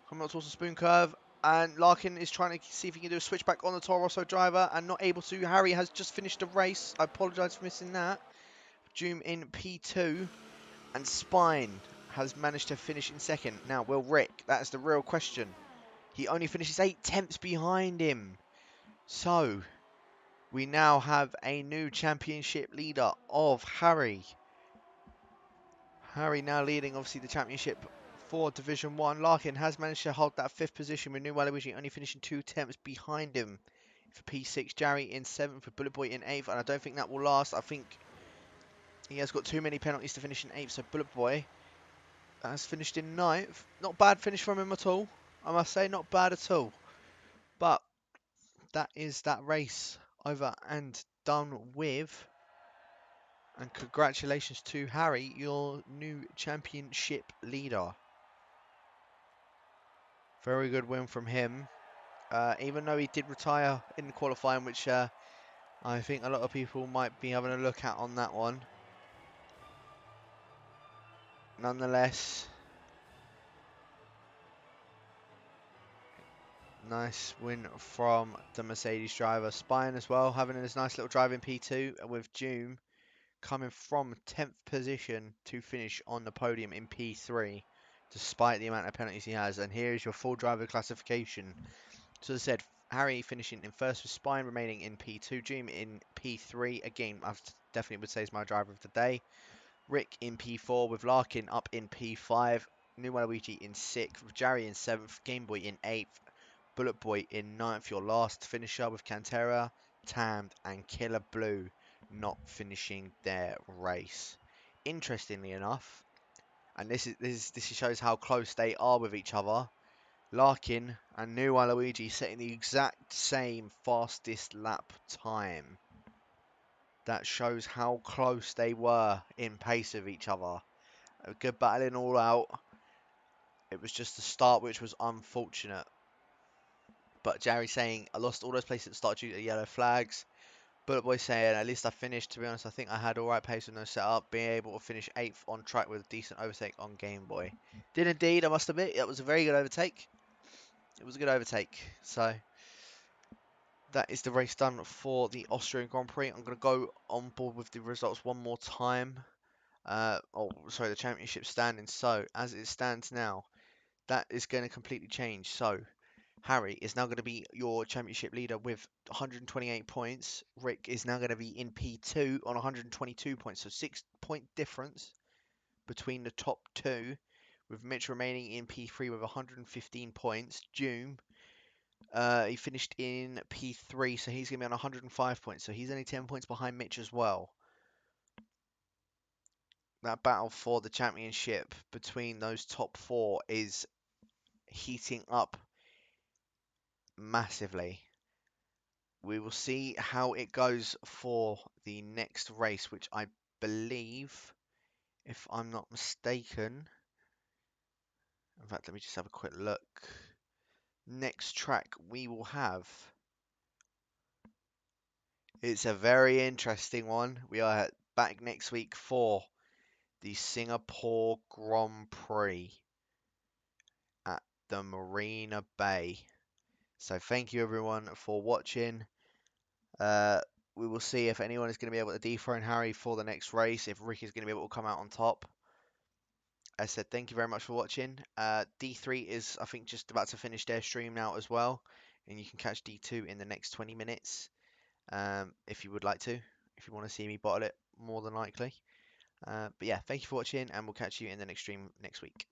Coming up towards the spoon curve. And Larkin is trying to see if he can do a switchback on the Toro Rosso driver and not able to. Harry has just finished the race. I apologise for missing that. Doom in P2. And Spine has managed to finish in second. Now, will Rick? That's the real question. He only finishes 8/10 behind him. So, we now have a new championship leader of Harry. Harry now leading, obviously, the championship for Division 1. Larkin has managed to hold that 5th position with New Waluigi only finishing 2 attempts behind him for P6. Jarry in 7th with Bullet Boy in 8th. And I don't think that will last. I think he has got too many penalties to finish in 8th. So Bullet Boy has finished in 9th. Not bad finish from him at all. I must say, not bad at all. But that is that race over and done with. And congratulations to Harry, your new championship leader. Very good win from him. Even though he did retire in qualifying, which I think a lot of people might be having a look at on that one. Nonetheless, nice win from the Mercedes driver. Spine as well, having this nice little drive in P2 with Doom coming from 10th position to finish on the podium in P3, despite the amount of penalties he has. And here is your full driver classification. So as I said, Harry finishing in first with Spine, remaining in P2. Doom in P3. Again, I definitely would say is my driver of the day. Rick in P4 with Larkin up in P5. New Waluigi in 6th with Jarry in 7th. Game Boy in 8th. Bullet Boy in 9th. Your last finisher with Cantera, Tammed and Killer Blue not finishing their race. Interestingly enough, and this shows how close they are with each other. Larkin and New Waluigi setting the exact same fastest lap time. That shows how close they were in pace of each other. A good battling all out. It was just the start which was unfortunate. But Jerry saying, I lost all those places at the start due to yellow flags. Bullet Boy saying, at least I finished. To be honest, I think I had alright pace with no setup. Being able to finish 8th on track with a decent overtake on Game Boy. Did indeed, I must admit. It was a very good overtake. It was a good overtake. So that is the race done for the Austrian Grand Prix. I'm going to go on board with the results one more time. The championship standing. So, as it stands now, that is going to completely change. So, Harry is now going to be your championship leader with 128 points. Rick is now going to be in P2 on 122 points. So, 6-point difference between the top two, with Mitch remaining in P3 with 115 points. Doom, he finished in P3, so he's going to be on 105 points. So, he's only 10 points behind Mitch as well. That battle for the championship between those top four is heating up massively. We will see how it goes for the next race, which I believe, if I'm not mistaken, in fact, let me just have a quick look. Next track we will have, it's a very interesting one. We are back next week for the Singapore Grand Prix at the Marina Bay. So thank you everyone for watching. We will see if anyone is going to be able to dethrone Harry for the next race, if Rick is going to be able to come out on top. As I said, thank you very much for watching. D3 is, I think, just about to finish their stream now as well. And you can catch D2 in the next 20 minutes if you would like to. If you want to see me bottle it, more than likely. But yeah, thank you for watching, and we'll catch you in the next stream next week.